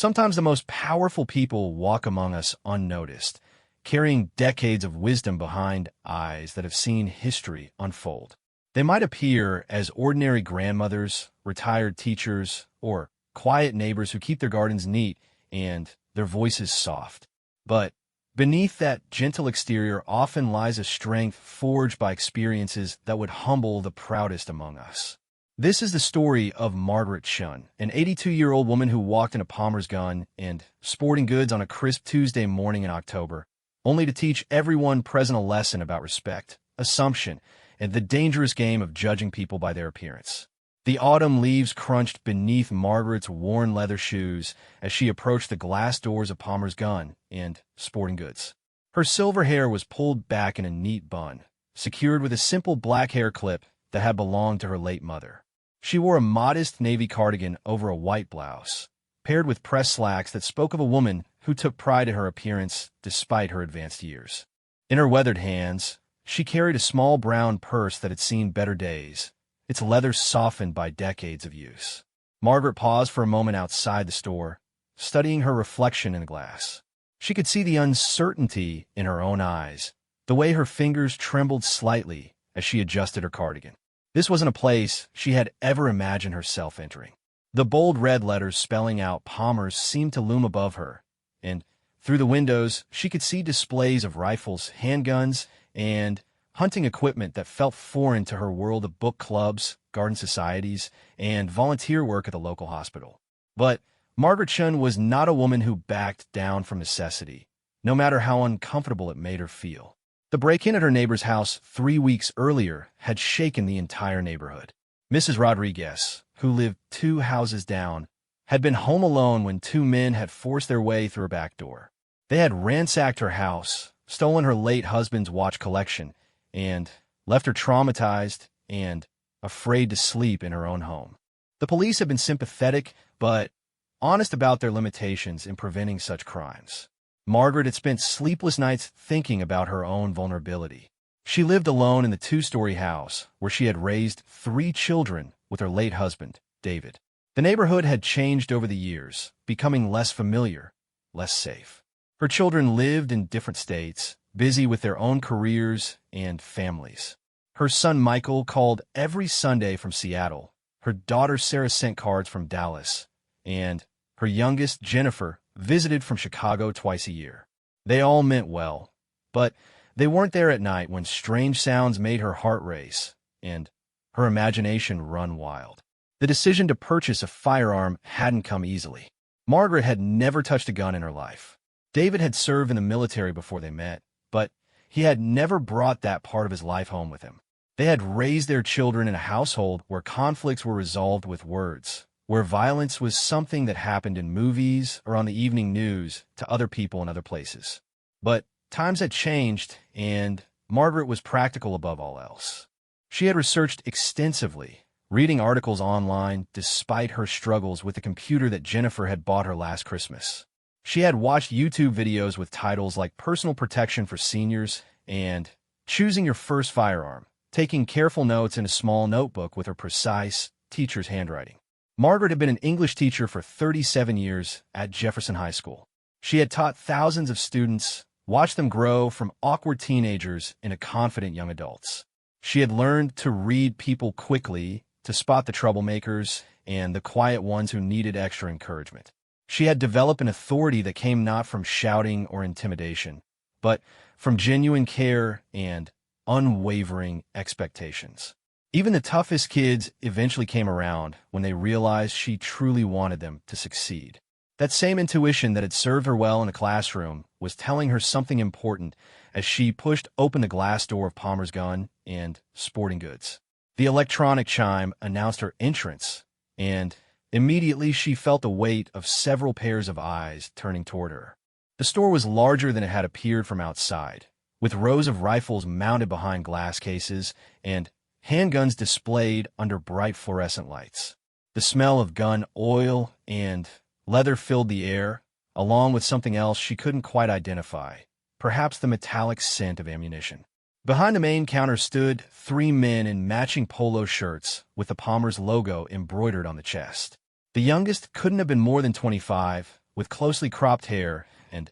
Sometimes the most powerful people walk among us unnoticed, carrying decades of wisdom behind eyes that have seen history unfold. They might appear as ordinary grandmothers, retired teachers, or quiet neighbors who keep their gardens neat and their voices soft. But beneath that gentle exterior often lies a strength forged by experiences that would humble the proudest among us. This is the story of Margaret Shun, an 82-year-old woman who walked into Palmer's Gun and Sporting Goods on a crisp Tuesday morning in October, only to teach everyone present a lesson about respect, assumption, and the dangerous game of judging people by their appearance. The autumn leaves crunched beneath Margaret's worn leather shoes as she approached the glass doors of Palmer's Gun and Sporting Goods. Her silver hair was pulled back in a neat bun, secured with a simple black hair clip that had belonged to her late mother. She wore a modest navy cardigan over a white blouse, paired with pressed slacks that spoke of a woman who took pride in her appearance despite her advanced years. In her weathered hands, she carried a small brown purse that had seen better days, its leather softened by decades of use. Margaret paused for a moment outside the store, studying her reflection in the glass. She could see the uncertainty in her own eyes, the way her fingers trembled slightly as she adjusted her cardigan. This wasn't a place she had ever imagined herself entering. The bold red letters spelling out Palmer's seemed to loom above her, and through the windows she could see displays of rifles, handguns, and hunting equipment that felt foreign to her world of book clubs, garden societies, and volunteer work at the local hospital. But Margaret Shun was not a woman who backed down from necessity, no matter how uncomfortable it made her feel. The break-in at her neighbor's house 3 weeks earlier had shaken the entire neighborhood. Mrs. Rodriguez, who lived 2 houses down, had been home alone when 2 men had forced their way through her back door. They had ransacked her house, stolen her late husband's watch collection, and left her traumatized and afraid to sleep in her own home. The police had been sympathetic but honest about their limitations in preventing such crimes. Margaret had spent sleepless nights thinking about her own vulnerability. She lived alone in the 2-story house where she had raised 3 children with her late husband, David. The neighborhood had changed over the years, becoming less familiar, less safe. Her children lived in different states, busy with their own careers and families. Her son Michael called every Sunday from Seattle. Her daughter Sarah sent cards from Dallas, and her youngest, Jennifer, visited from Chicago twice a year. They all meant well, but they weren't there at night when strange sounds made her heart race and her imagination run wild. The decision to purchase a firearm hadn't come easily. Margaret had never touched a gun in her life. David had served in the military before they met, but he had never brought that part of his life home with him. They had raised their children in a household where conflicts were resolved with words, where violence was something that happened in movies or on the evening news to other people in other places. But times had changed, and Margaret was practical above all else. She had researched extensively, reading articles online despite her struggles with the computer that Jennifer had bought her last Christmas. She had watched YouTube videos with titles like Personal Protection for Seniors and Choosing Your First Firearm, taking careful notes in a small notebook with her precise teacher's handwriting. Margaret had been an English teacher for 37 years at Jefferson High School. She had taught thousands of students, watched them grow from awkward teenagers into confident young adults. She had learned to read people quickly, to spot the troublemakers and the quiet ones who needed extra encouragement. She had developed an authority that came not from shouting or intimidation, but from genuine care and unwavering expectations. Even the toughest kids eventually came around when they realized she truly wanted them to succeed. That same intuition that had served her well in a classroom was telling her something important as she pushed open the glass door of Palmer's Gun and Sporting Goods. The electronic chime announced her entrance, and immediately she felt the weight of several pairs of eyes turning toward her. The store was larger than it had appeared from outside, with rows of rifles mounted behind glass cases and handguns displayed under bright fluorescent lights. The smell of gun oil and leather filled the air, along with something else she couldn't quite identify, perhaps the metallic scent of ammunition. Behind the main counter stood 3 men in matching polo shirts with the Palmer's logo embroidered on the chest. The youngest couldn't have been more than 25, with closely cropped hair and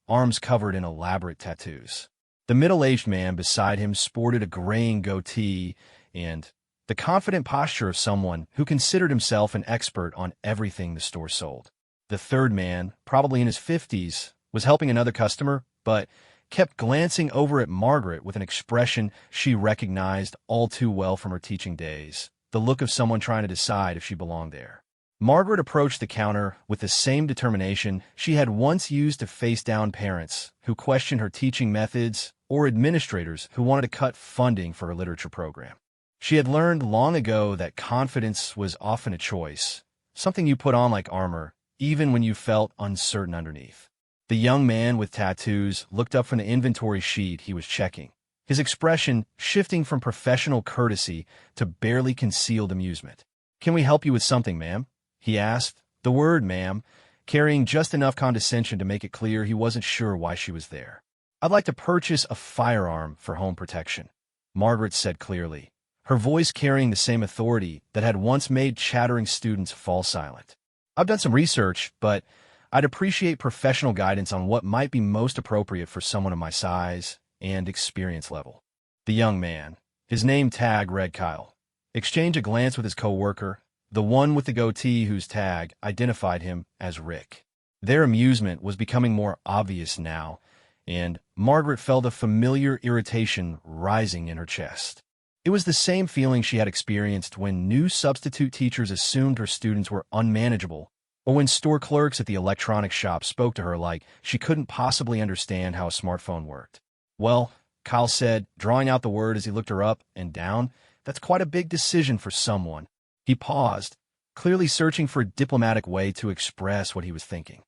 arms covered in elaborate tattoos. The middle-aged man beside him sported a graying goatee and the confident posture of someone who considered himself an expert on everything the store sold. The third man, probably in his 50s, was helping another customer, but kept glancing over at Margaret with an expression she recognized all too well from her teaching days, the look of someone trying to decide if she belonged there. Margaret approached the counter with the same determination she had once used to face down parents who questioned her teaching methods or administrators who wanted to cut funding for her literature program. She had learned long ago that confidence was often a choice, something you put on like armor, even when you felt uncertain underneath. The young man with tattoos looked up from the inventory sheet he was checking, his expression shifting from professional courtesy to barely concealed amusement. "Can we help you with something, ma'am?" he asked, the word ma'am carrying just enough condescension to make it clear he wasn't sure why she was there. "I'd like to purchase a firearm for home protection," Margaret said clearly, her voice carrying the same authority that had once made chattering students fall silent. "I've done some research, but I'd appreciate professional guidance on what might be most appropriate for someone of my size and experience level." The young man, his name tag read Kyle, exchanged a glance with his coworker, the one with the goatee whose tag identified him as Rick. Their amusement was becoming more obvious now, and Margaret felt a familiar irritation rising in her chest. It was the same feeling she had experienced when new substitute teachers assumed her students were unmanageable, or when store clerks at the electronics shop spoke to her like she couldn't possibly understand how a smartphone worked. "Well," Kyle said, drawing out the word as he looked her up and down, "that's quite a big decision for someone." He paused, clearly searching for a diplomatic way to express what he was thinking.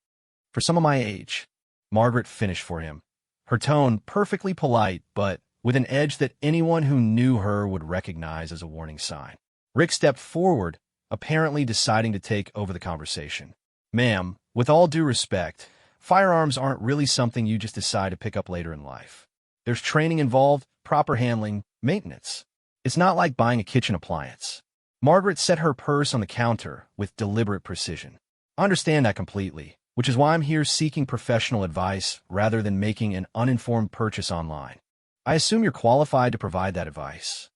"For some of my age," Margaret finished for him, her tone perfectly polite but with an edge that anyone who knew her would recognize as a warning sign. Rick stepped forward, apparently deciding to take over the conversation. "Ma'am, with all due respect, firearms aren't really something you just decide to pick up later in life. There's training involved, proper handling, maintenance. It's not like buying a kitchen appliance." Margaret set her purse on the counter with deliberate precision. "I understand that completely, which is why I'm here seeking professional advice rather than making an uninformed purchase online. I assume you're qualified to provide that advice."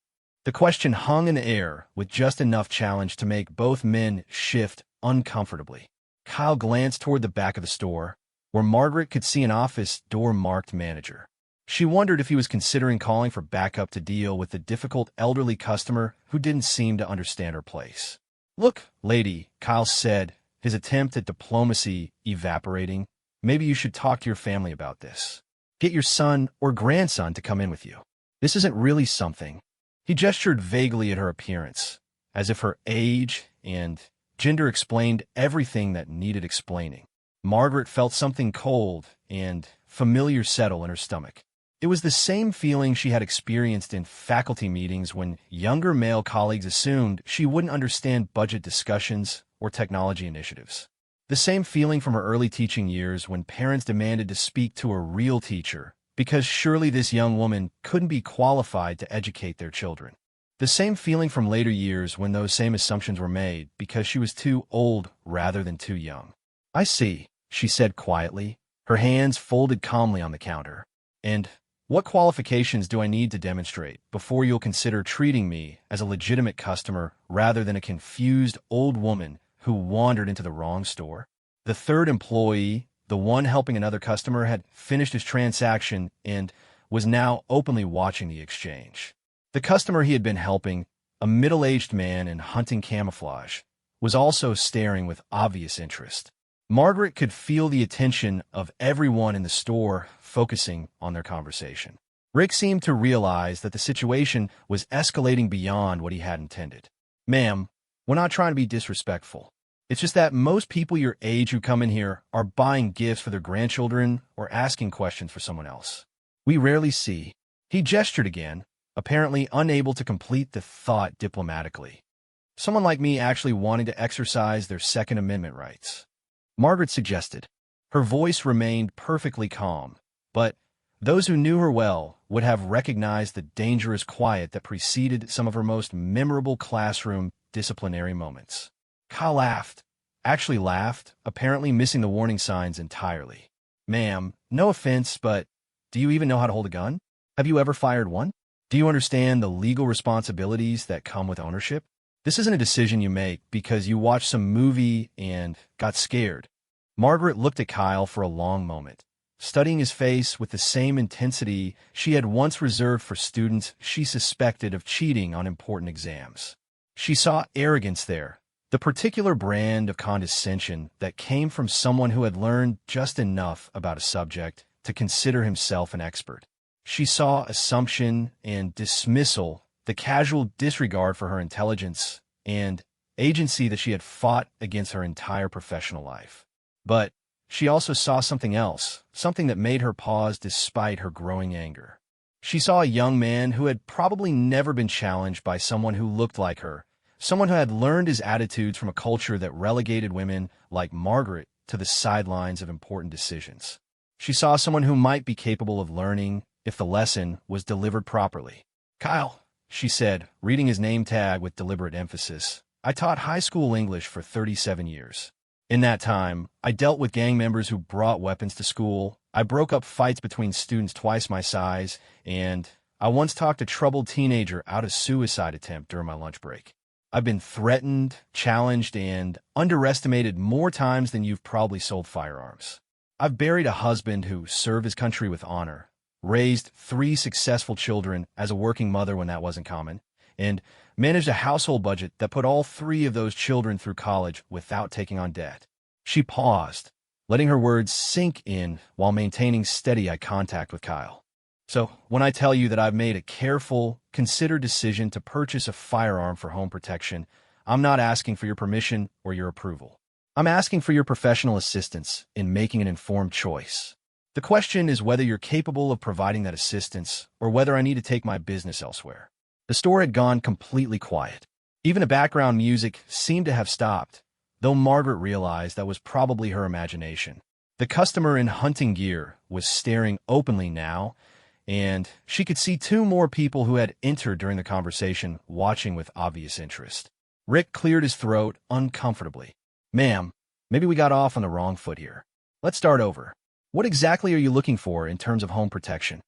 The question hung in the air with just enough challenge to make both men shift uncomfortably. Kyle glanced toward the back of the store, where Margaret could see an office door marked manager. She wondered if he was considering calling for backup to deal with the difficult elderly customer who didn't seem to understand her place. "Look, lady," Kyle said, his attempt at diplomacy evaporating, "maybe you should talk to your family about this. Get your son or grandson to come in with you. This isn't really something." He gestured vaguely at her appearance, as if her age and gender explained everything that needed explaining. Margaret felt something cold and familiar settle in her stomach. It was the same feeling she had experienced in faculty meetings when younger male colleagues assumed she wouldn't understand budget discussions or technology initiatives. The same feeling from her early teaching years when parents demanded to speak to a real teacher because surely this young woman couldn't be qualified to educate their children. The same feeling from later years when those same assumptions were made because she was too old rather than too young. "I see," she said quietly, her hands folded calmly on the counter. "And what qualifications do I need to demonstrate before you'll consider treating me as a legitimate customer rather than a confused old woman who wandered into the wrong store?" The third employee, the one helping another customer, had finished his transaction and was now openly watching the exchange. The customer he had been helping, a middle-aged man in hunting camouflage, was also staring with obvious interest. Margaret could feel the attention of everyone in the store focusing on their conversation. Rick seemed to realize that the situation was escalating beyond what he had intended. "Ma'am, we're not trying to be disrespectful. It's just that most people your age who come in here are buying gifts for their grandchildren or asking questions for someone else. We rarely see." He gestured again, apparently unable to complete the thought diplomatically. "Someone like me actually wanting to exercise their Second Amendment rights," Margaret suggested. Her voice remained perfectly calm, but those who knew her well would have recognized the dangerous quiet that preceded some of her most memorable classroom disciplinary moments. Kyle laughed, actually laughed, apparently missing the warning signs entirely. Ma'am, no offense, but do you even know how to hold a gun? Have you ever fired one? Do you understand the legal responsibilities that come with ownership? This isn't a decision you make because you watched some movie and got scared. Margaret looked at Kyle for a long moment, studying his face with the same intensity she had once reserved for students she suspected of cheating on important exams. She saw arrogance there, the particular brand of condescension that came from someone who had learned just enough about a subject to consider himself an expert. She saw assumption and dismissal, the casual disregard for her intelligence and agency that she had fought against her entire professional life. But she also saw something else, something that made her pause despite her growing anger. She saw a young man who had probably never been challenged by someone who looked like her, someone who had learned his attitudes from a culture that relegated women like Margaret to the sidelines of important decisions. She saw someone who might be capable of learning if the lesson was delivered properly. "Kyle," she said, reading his name tag with deliberate emphasis, "I taught high school English for 37 years. In that time, I dealt with gang members who brought weapons to school. I broke up fights between students twice my size, and I once talked a troubled teenager out of suicide attempt during my lunch break. I've been threatened, challenged, and underestimated more times than you've probably sold firearms. I've buried a husband who served his country with honor, raised 3 successful children as a working mother when that wasn't common, and managed a household budget that put all 3 of those children through college without taking on debt." She paused, letting her words sink in while maintaining steady eye contact with Kyle. "So, when I tell you that I've made a careful, considered decision to purchase a firearm for home protection, I'm not asking for your permission or your approval. I'm asking for your professional assistance in making an informed choice. The question is whether you're capable of providing that assistance or whether I need to take my business elsewhere." The store had gone completely quiet. Even the background music seemed to have stopped, though Margaret realized that was probably her imagination. The customer in hunting gear was staring openly now, and she could see 2 more people who had entered during the conversation watching with obvious interest. Rick cleared his throat uncomfortably. "Ma'am, maybe we got off on the wrong foot here. Let's start over. What exactly are you looking for in terms of home protection?"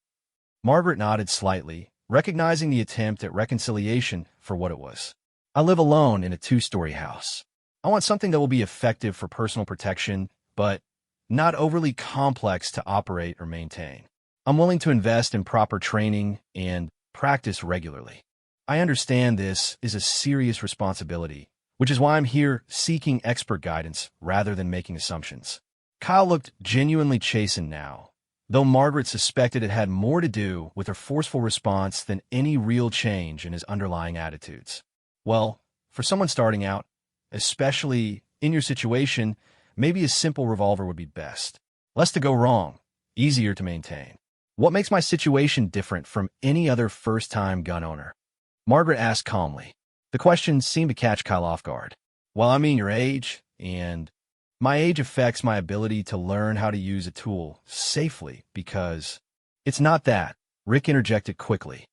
Margaret nodded slightly, recognizing the attempt at reconciliation for what it was. "I live alone in a 2-story house. I want something that will be effective for personal protection, but not overly complex to operate or maintain. I'm willing to invest in proper training and practice regularly. I understand this is a serious responsibility, which is why I'm here seeking expert guidance rather than making assumptions." Kyle looked genuinely chastened now, though Margaret suspected it had more to do with her forceful response than any real change in his underlying attitudes. "Well, for someone starting out, especially in your situation, maybe a simple revolver would be best. Less to go wrong, easier to maintain. What makes my situation different from any other first-time gun owner?" Margaret asked calmly. The question seemed to catch Kyle off guard. "Well, I mean your age, and my age affects my ability to learn how to use a tool safely because—" "It's not that," Rick interjected quickly.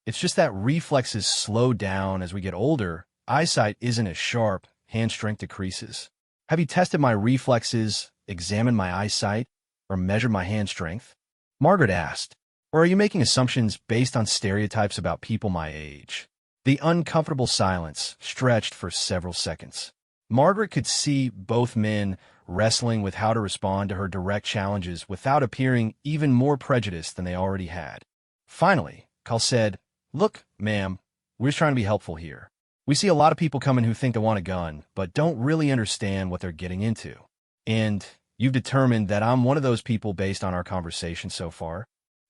"It's just that reflexes slow down as we get older. Eyesight isn't as sharp, hand strength decreases. Have you tested my reflexes, examined my eyesight, or measured my hand strength?" Margaret asked. "Or are you making assumptions based on stereotypes about people my age?" The uncomfortable silence stretched for several seconds. Margaret could see both men wrestling with how to respond to her direct challenges without appearing even more prejudiced than they already had. Finally, Kyle said, "Look, ma'am, we're just trying to be helpful here. We see a lot of people come in who think they want a gun, but don't really understand what they're getting into. And you've determined that I'm one of those people based on our conversation so far.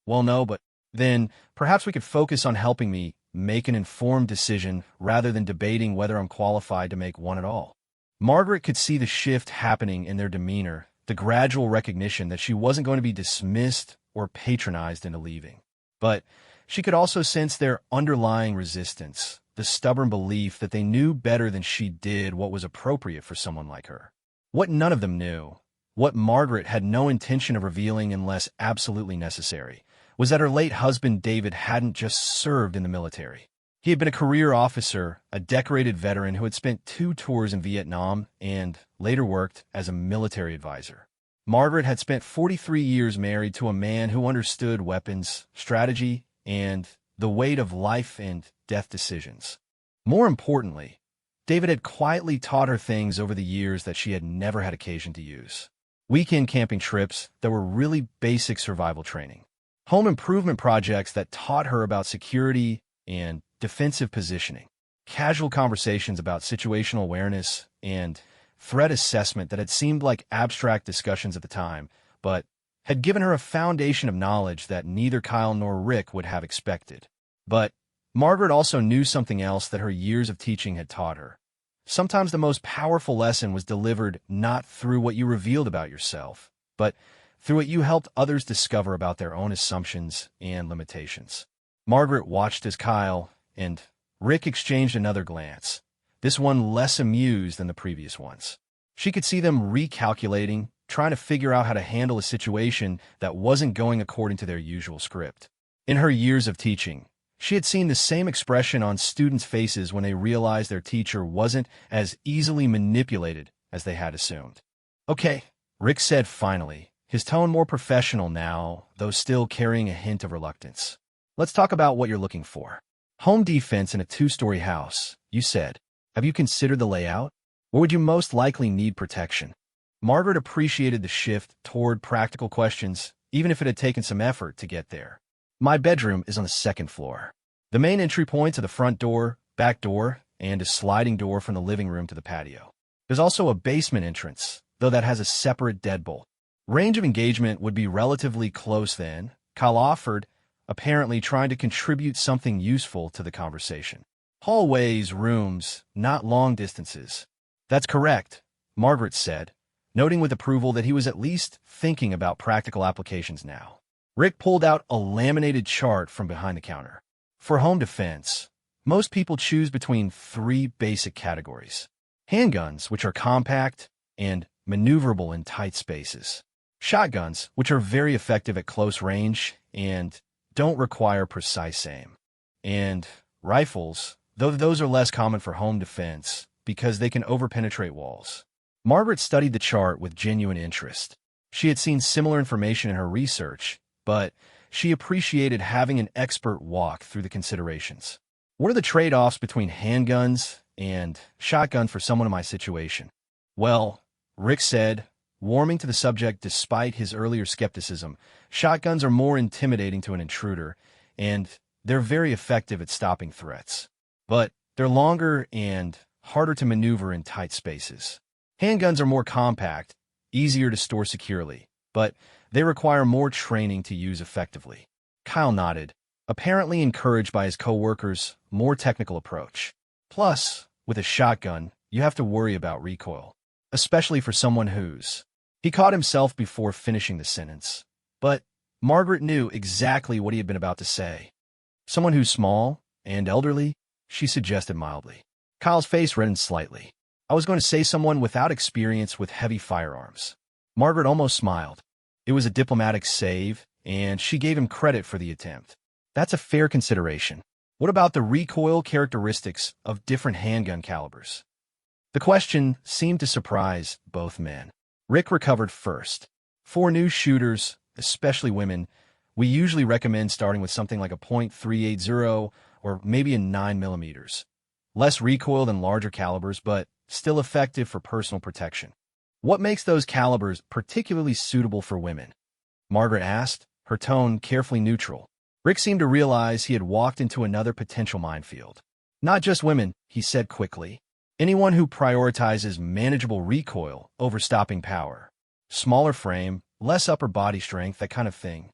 Well, no, but then perhaps we could focus on helping me make an informed decision rather than debating whether I'm qualified to make one at all." Margaret could see the shift happening in their demeanor, the gradual recognition that she wasn't going to be dismissed or patronized into leaving. But she could also sense their underlying resistance, the stubborn belief that they knew better than she did what was appropriate for someone like her. What none of them knew, what Margaret had no intention of revealing unless absolutely necessary, was that her late husband David hadn't just served in the military. He had been a career officer, a decorated veteran who had spent 2 tours in Vietnam and later worked as a military advisor. Margaret had spent 43 years married to a man who understood weapons, strategy, and the weight of life and death decisions. More importantly, David had quietly taught her things over the years that she had never had occasion to use. Weekend camping trips that were really basic survival training. Home improvement projects that taught her about security and defensive positioning. Casual conversations about situational awareness and threat assessment that had seemed like abstract discussions at the time, but had given her a foundation of knowledge that neither Kyle nor Rick would have expected. But Margaret also knew something else that her years of teaching had taught her. Sometimes the most powerful lesson was delivered not through what you revealed about yourself, but through what you helped others discover about their own assumptions and limitations. Margaret watched as Kyle and Rick exchanged another glance, this one less amused than the previous ones. She could see them recalculating, trying to figure out how to handle a situation that wasn't going according to their usual script. In her years of teaching, she had seen the same expression on students' faces when they realized their teacher wasn't as easily manipulated as they had assumed. "Okay," Rick said finally, his tone more professional now, though still carrying a hint of reluctance. "Let's talk about what you're looking for. Home defense in a 2-story house, you said. Have you considered the layout? Where would you most likely need protection?" Margaret appreciated the shift toward practical questions, even if it had taken some effort to get there. "My bedroom is on the 2nd floor. The main entry points are the front door, back door, and a sliding door from the living room to the patio. There's also a basement entrance, though that has a separate deadbolt. Range of engagement would be relatively close then," Kyle offered, apparently trying to contribute something useful to the conversation. "Hallways, rooms, not long distances." "That's correct," Margaret said, noting with approval that he was at least thinking about practical applications now. Rick pulled out a laminated chart from behind the counter. "For home defense, most people choose between 3 basic categories. Handguns, which are compact and maneuverable in tight spaces. Shotguns, which are very effective at close range and don't require precise aim. And rifles, though those are less common for home defense because they can overpenetrate walls." Margaret studied the chart with genuine interest. She had seen similar information in her research, but she appreciated having an expert walk through the considerations. "What are the trade-offs between handguns and shotguns for someone in my situation?" "Well," Rick said, warming to the subject despite his earlier skepticism, "shotguns are more intimidating to an intruder, and they're very effective at stopping threats. But they're longer and harder to maneuver in tight spaces. Handguns are more compact, easier to store securely, but they require more training to use effectively." Kyle nodded, apparently encouraged by his coworker's more technical approach. "Plus, with a shotgun, you have to worry about recoil, especially for someone who's—" He caught himself before finishing the sentence, but Margaret knew exactly what he had been about to say. "Someone who's small and elderly," she suggested mildly. Kyle's face reddened slightly. "I was going to say someone without experience with heavy firearms." Margaret almost smiled. It was a diplomatic save, and she gave him credit for the attempt. "That's a fair consideration. What about the recoil characteristics of different handgun calibers?" The question seemed to surprise both men. Rick recovered first. "For new shooters, especially women, we usually recommend starting with something like a .380 or maybe a 9mm. Less recoil than larger calibers, but still effective for personal protection." "What makes those calibers particularly suitable for women?" Margaret asked, her tone carefully neutral. Rick seemed to realize he had walked into another potential minefield. "Not just women," he said quickly. "Anyone who prioritizes manageable recoil over stopping power. Smaller frame, less upper body strength, that kind of thing."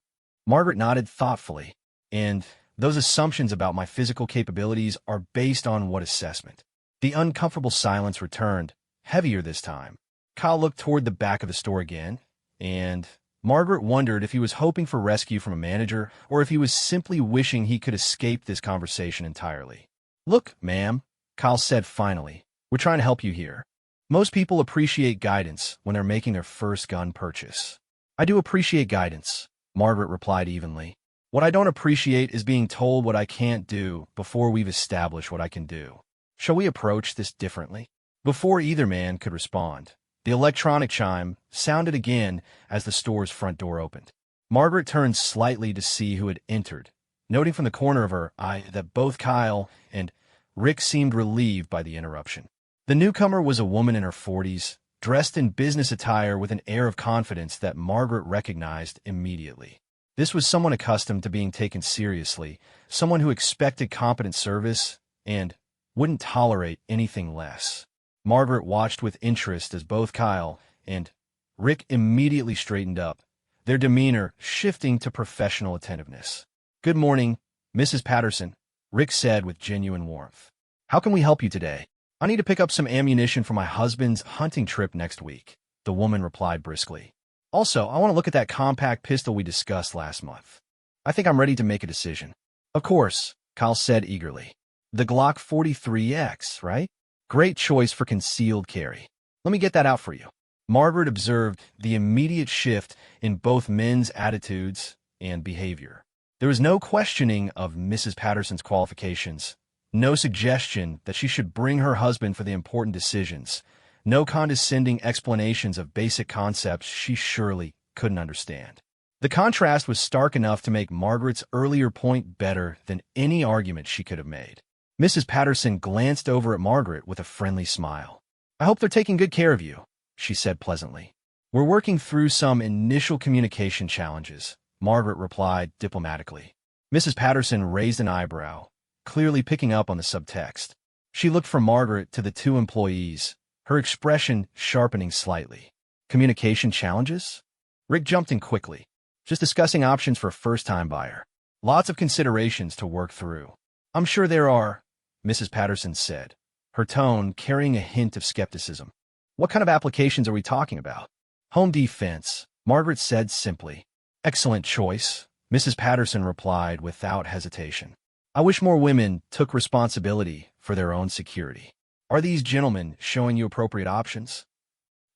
Margaret nodded thoughtfully. "And those assumptions about my physical capabilities are based on what assessment?" The uncomfortable silence returned, heavier this time. Kyle looked toward the back of the store again, and Margaret wondered if he was hoping for rescue from a manager or if he was simply wishing he could escape this conversation entirely. "Look, ma'am," Kyle said finally, "we're trying to help you here. Most people appreciate guidance when they're making their first gun purchase." "I do appreciate guidance," Margaret replied evenly. What I don't appreciate is being told what I can't do before we've established what I can do. Shall we approach this differently? Before either man could respond, the electronic chime sounded again as the store's front door opened. Margaret turned slightly to see who had entered, noting from the corner of her eye that both Kyle and Rick seemed relieved by the interruption. The newcomer was a woman in her 40s, dressed in business attire with an air of confidence that Margaret recognized immediately. This was someone accustomed to being taken seriously, someone who expected competent service and wouldn't tolerate anything less. Margaret watched with interest as both Kyle and Rick immediately straightened up, their demeanor shifting to professional attentiveness. "Good morning, Mrs. Patterson," Rick said with genuine warmth. "How can we help you today?" "I need to pick up some ammunition for my husband's hunting trip next week," the woman replied briskly. "Also, I want to look at that compact pistol we discussed last month. I think I'm ready to make a decision." "Of course," Kyle said eagerly. "The Glock 43X, right? Great choice for concealed carry. Let me get that out for you." Margaret observed the immediate shift in both men's attitudes and behavior. There was no questioning of Mrs. Patterson's qualifications, no suggestion that she should bring her husband for the important decisions, no condescending explanations of basic concepts she surely couldn't understand. The contrast was stark enough to make Margaret's earlier point better than any argument she could have made. Mrs. Patterson glanced over at Margaret with a friendly smile. "I hope they're taking good care of you," she said pleasantly. "We're working through some initial communication challenges," Margaret replied diplomatically. Mrs. Patterson raised an eyebrow, clearly picking up on the subtext. She looked from Margaret to the two employees, her expression sharpening slightly. "Communication challenges?" Rick jumped in quickly. "Just discussing options for a first-time buyer. Lots of considerations to work through." "I'm sure there are," Mrs. Patterson said, her tone carrying a hint of skepticism. "What kind of applications are we talking about?" "Home defense," Margaret said simply. "Excellent choice," Mrs. Patterson replied without hesitation. "I wish more women took responsibility for their own security. Are these gentlemen showing you appropriate options?"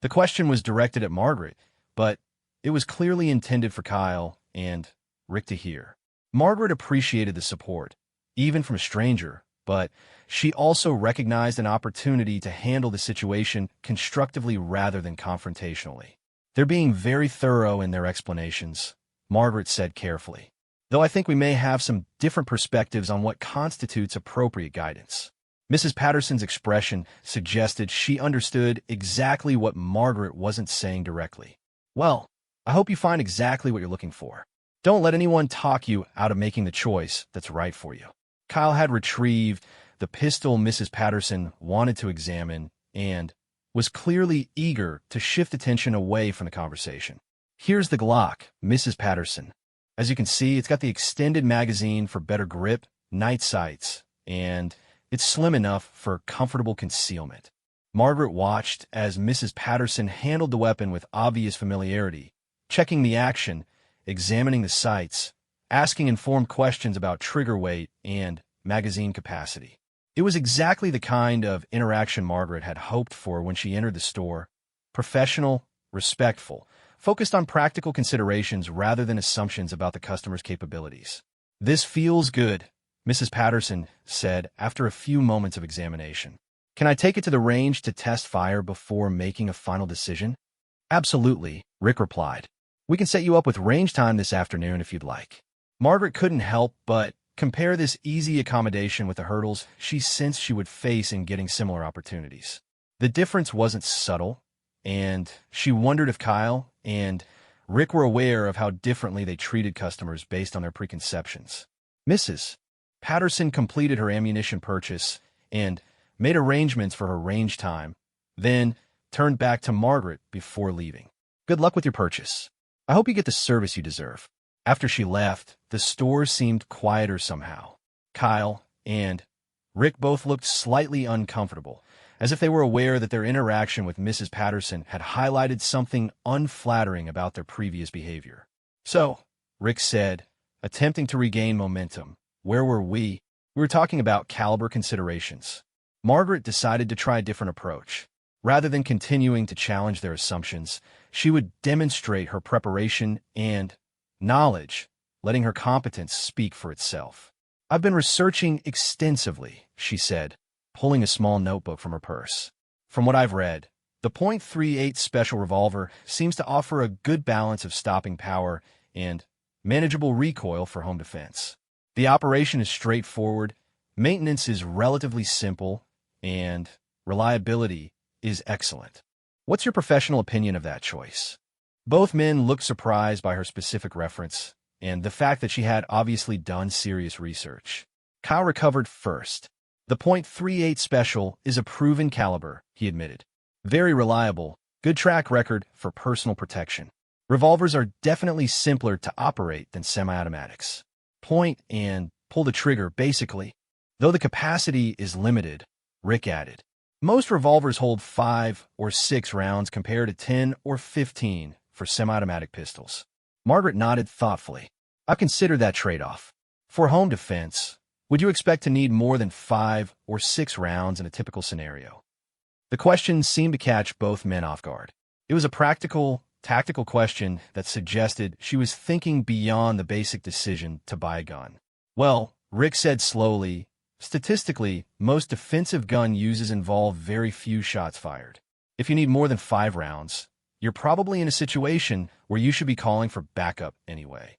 The question was directed at Margaret, but it was clearly intended for Kyle and Rick to hear. Margaret appreciated the support, even from a stranger, but she also recognized an opportunity to handle the situation constructively rather than confrontationally. "They're being very thorough in their explanations," Margaret said carefully, "though I think we may have some different perspectives on what constitutes appropriate guidance." Mrs. Patterson's expression suggested she understood exactly what Margaret wasn't saying directly. "Well, I hope you find exactly what you're looking for. Don't let anyone talk you out of making the choice that's right for you." Kyle had retrieved the pistol Mrs. Patterson wanted to examine and was clearly eager to shift attention away from the conversation. "Here's the Glock, Mrs. Patterson. As you can see, it's got the extended magazine for better grip, night sights, and it's slim enough for comfortable concealment." Margaret watched as Mrs. Patterson handled the weapon with obvious familiarity, checking the action, examining the sights, asking informed questions about trigger weight and magazine capacity. It was exactly the kind of interaction Margaret had hoped for when she entered the store: professional, respectful, focused on practical considerations rather than assumptions about the customer's capabilities. "This feels good," Mrs. Patterson said after a few moments of examination. "Can I take it to the range to test fire before making a final decision?" "Absolutely," Rick replied. "We can set you up with range time this afternoon if you'd like." Margaret couldn't help but compare this easy accommodation with the hurdles she sensed she would face in getting similar opportunities. The difference wasn't subtle, and she wondered if Kyle and Rick were aware of how differently they treated customers based on their preconceptions. Mrs. Patterson completed her ammunition purchase and made arrangements for her range time, then turned back to Margaret before leaving. "Good luck with your purchase. I hope you get the service you deserve." After she left, the store seemed quieter somehow. Kyle and Rick both looked slightly uncomfortable, as if they were aware that their interaction with Mrs. Patterson had highlighted something unflattering about their previous behavior. "So," Rick said, attempting to regain momentum, "where were we?" "We were talking about caliber considerations." Margaret decided to try a different approach. Rather than continuing to challenge their assumptions, she would demonstrate her preparation and knowledge, letting her competence speak for itself. "I've been researching extensively," she said, pulling a small notebook from her purse. "From what I've read, the .38 special revolver seems to offer a good balance of stopping power and manageable recoil for home defense. The operation is straightforward, maintenance is relatively simple, and reliability is excellent. What's your professional opinion of that choice?" Both men looked surprised by her specific reference and the fact that she had obviously done serious research. Kyle recovered first. "The .38 special is a proven caliber," he admitted. "Very reliable, good track record for personal protection. Revolvers are definitely simpler to operate than semi-automatics. Point and pull the trigger, basically. Though the capacity is limited," Rick added. "Most revolvers hold 5 or 6 rounds compared to 10 or 15 for semi-automatic pistols." Margaret nodded thoughtfully. "I've considered that trade-off. For home defense, would you expect to need more than 5 or 6 rounds in a typical scenario?" The question seemed to catch both men off guard. It was a practical, tactical question that suggested she was thinking beyond the basic decision to buy a gun. "Well," Rick said slowly, "statistically, most defensive gun uses involve very few shots fired. If you need more than 5 rounds, you're probably in a situation where you should be calling for backup anyway."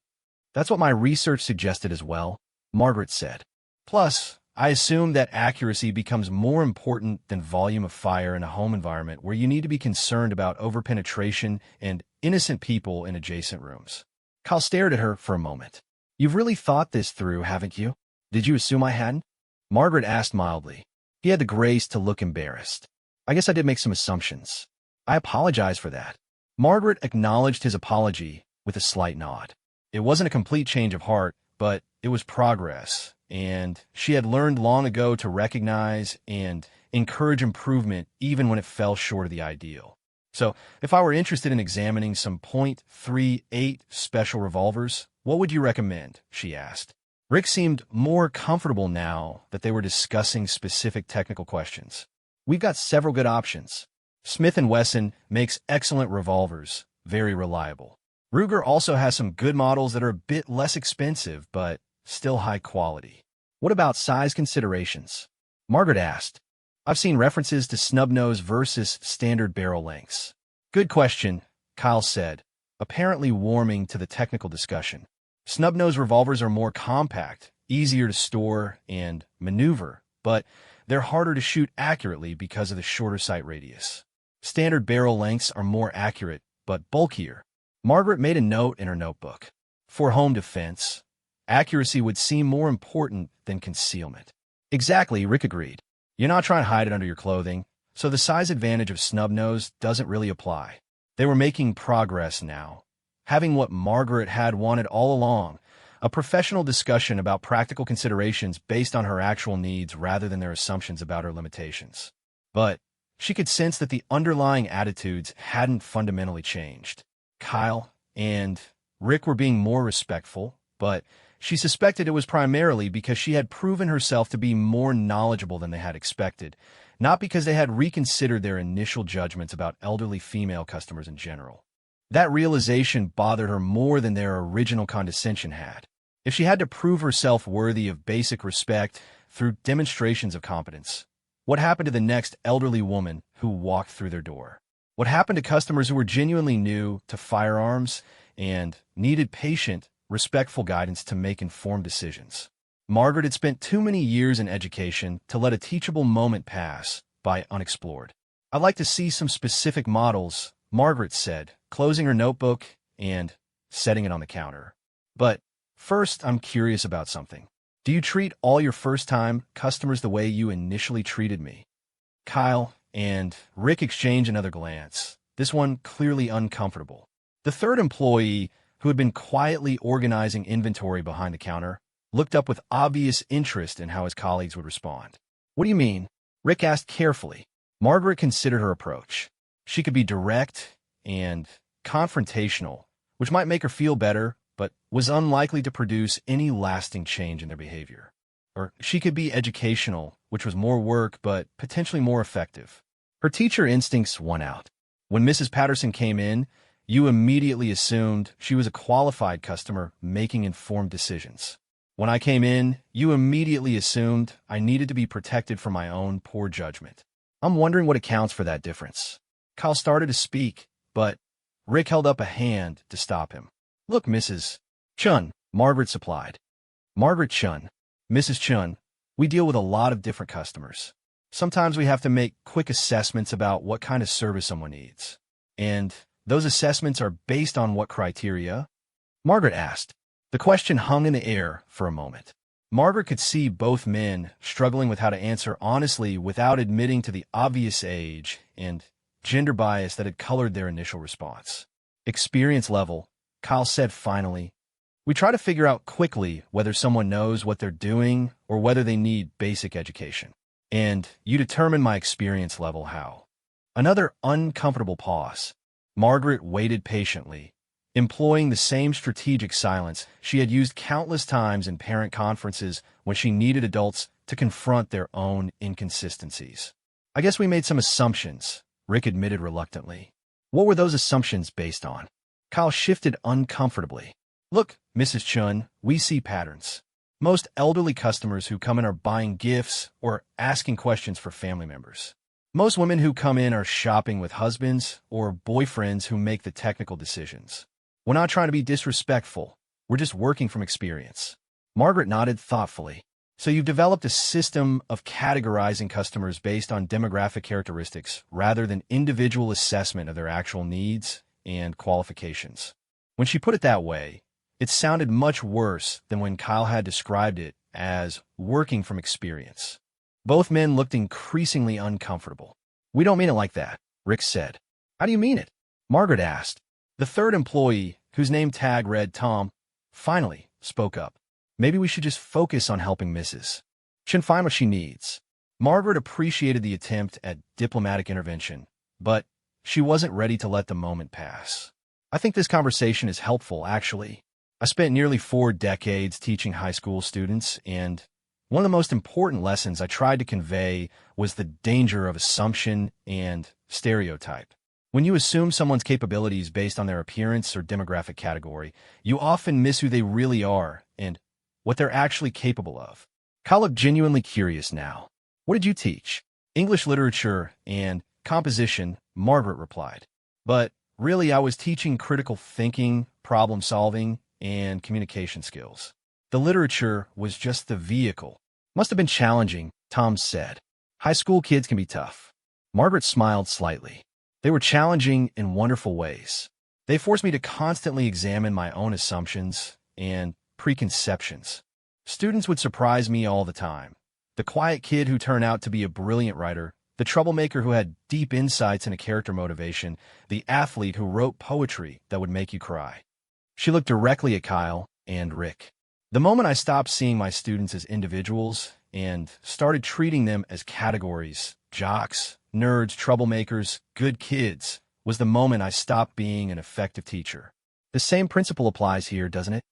"That's what my research suggested as well," Margaret said. "Plus, I assume that accuracy becomes more important than volume of fire in a home environment where you need to be concerned about overpenetration and innocent people in adjacent rooms." Kyle stared at her for a moment. "You've really thought this through, haven't you? Did you assume I hadn't?" Margaret asked mildly. He had the grace to look embarrassed. "I guess I did make some assumptions. I apologize for that." Margaret acknowledged his apology with a slight nod. It wasn't a complete change of heart, but it was progress, and she had learned long ago to recognize and encourage improvement even when it fell short of the ideal. "So, if I were interested in examining some .38 special revolvers, what would you recommend?" she asked. Rick seemed more comfortable now that they were discussing specific technical questions. "We've got several good options. Smith & Wesson makes excellent revolvers, very reliable. Ruger also has some good models that are a bit less expensive, but still high quality." "What about size considerations?" Margaret asked. "I've seen references to snub nose versus standard barrel lengths." "Good question," Kyle said, apparently warming to the technical discussion. "Snub nose revolvers are more compact, easier to store and maneuver, but they're harder to shoot accurately because of the shorter sight radius. Standard barrel lengths are more accurate, but bulkier." Margaret made a note in her notebook. "For home defense, accuracy would seem more important than concealment." "Exactly," Rick agreed. "You're not trying to hide it under your clothing, so the size advantage of snub nose doesn't really apply." They were making progress now, having what Margaret had wanted all along, a professional discussion about practical considerations based on her actual needs rather than their assumptions about her limitations. But she could sense that the underlying attitudes hadn't fundamentally changed. Kyle and Rick were being more respectful, but she suspected it was primarily because she had proven herself to be more knowledgeable than they had expected, not because they had reconsidered their initial judgments about elderly female customers in general. That realization bothered her more than their original condescension had. If she had to prove herself worthy of basic respect through demonstrations of competence, what happened to the next elderly woman who walked through their door? What happened to customers who were genuinely new to firearms and needed patient, respectful guidance to make informed decisions? Margaret had spent too many years in education to let a teachable moment pass by unexplored. "I'd like to see some specific models," Margaret said, closing her notebook and setting it on the counter. "But first, I'm curious about something. Do you treat all your first-time customers the way you initially treated me?" Kyle and Rick exchanged another glance, this one clearly uncomfortable. The third employee, who had been quietly organizing inventory behind the counter, looked up with obvious interest in how his colleagues would respond. "What do you mean?" Rick asked carefully. Margaret considered her approach. She could be direct and confrontational, which might make her feel better, but was unlikely to produce any lasting change in their behavior. Or she could be educational, which was more work but potentially more effective. Her teacher instincts won out. When Mrs. Patterson came in, you immediately assumed she was a qualified customer making informed decisions. When I came in, you immediately assumed I needed to be protected from my own poor judgment. I'm wondering what accounts for that difference. Kyle started to speak, but Rick held up a hand to stop him. Look, Mrs. Chun, Margaret supplied. Margaret Chun. Mrs. Chun, we deal with a lot of different customers. Sometimes we have to make quick assessments about what kind of service someone needs. And those assessments are based on what criteria? Margaret asked. The question hung in the air for a moment. Margaret could see both men struggling with how to answer honestly without admitting to the obvious age and gender bias that had colored their initial response. Experience level, Kyle said finally. We try to figure out quickly whether someone knows what they're doing or whether they need basic education. And you determine my experience level how. Another uncomfortable pause. Margaret waited patiently, employing the same strategic silence she had used countless times in parent conferences when she needed adults to confront their own inconsistencies. I guess we made some assumptions, Rick admitted reluctantly. What were those assumptions based on? Kyle shifted uncomfortably. Look, Mrs. Chun, we see patterns. Most elderly customers who come in are buying gifts or asking questions for family members. Most women who come in are shopping with husbands or boyfriends who make the technical decisions. We're not trying to be disrespectful. We're just working from experience. Margaret nodded thoughtfully. So you've developed a system of categorizing customers based on demographic characteristics rather than individual assessment of their actual needs and qualifications. When she put it that way, it sounded much worse than when Kyle had described it as working from experience. Both men looked increasingly uncomfortable. We don't mean it like that, Rick said. How do you mean it? Margaret asked. The third employee, whose name tag read Tom, finally spoke up. Maybe we should just focus on helping Mrs. Chun find what she needs. Margaret appreciated the attempt at diplomatic intervention, but she wasn't ready to let the moment pass. I think this conversation is helpful, actually. I spent nearly 4 decades teaching high school students, and one of the most important lessons I tried to convey was the danger of assumption and stereotype. When you assume someone's capabilities based on their appearance or demographic category, you often miss who they really are and what they're actually capable of. Kyle looked genuinely curious now. What did you teach? English literature and composition, Margaret replied. But really, I was teaching critical thinking, problem solving, and communication skills. The literature was just the vehicle. Must have been challenging, Tom said. High school kids can be tough. Margaret smiled slightly. They were challenging in wonderful ways. They forced me to constantly examine my own assumptions and preconceptions. Students would surprise me all the time. The quiet kid who turned out to be a brilliant writer, the troublemaker who had deep insights into character motivation, the athlete who wrote poetry that would make you cry. She looked directly at Kyle and Rick. The moment I stopped seeing my students as individuals and started treating them as categories, jocks, nerds, troublemakers, good kids, was the moment I stopped being an effective teacher. The same principle applies here, doesn't it?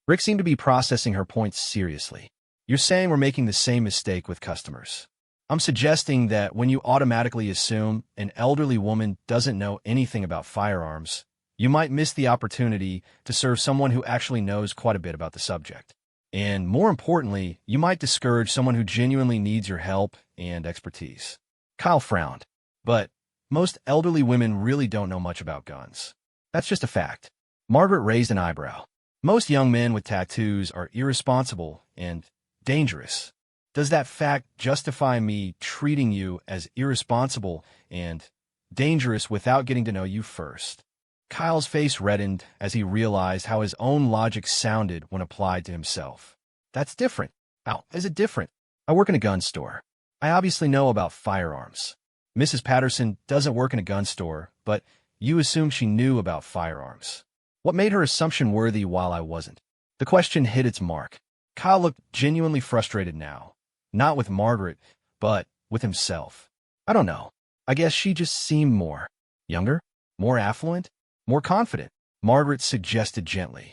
Rick seemed to be processing her points seriously. You're saying we're making the same mistake with customers. I'm suggesting that when you automatically assume an elderly woman doesn't know anything about firearms, you might miss the opportunity to serve someone who actually knows quite a bit about the subject. And more importantly, you might discourage someone who genuinely needs your help and expertise. Kyle frowned. But most elderly women really don't know much about guns. That's just a fact. Margaret raised an eyebrow. Most young men with tattoos are irresponsible and dangerous. Does that fact justify me treating you as irresponsible and dangerous without getting to know you first? Kyle's face reddened as he realized how his own logic sounded when applied to himself. That's different. How is it different? I work in a gun store. I obviously know about firearms. Mrs. Patterson doesn't work in a gun store, but you assume she knew about firearms. What made her assumption worthy while I wasn't? The question hit its mark. Kyle looked genuinely frustrated now. Not with Margaret, but with himself. I don't know. I guess she just seemed more younger, more affluent, more confident, Margaret suggested gently.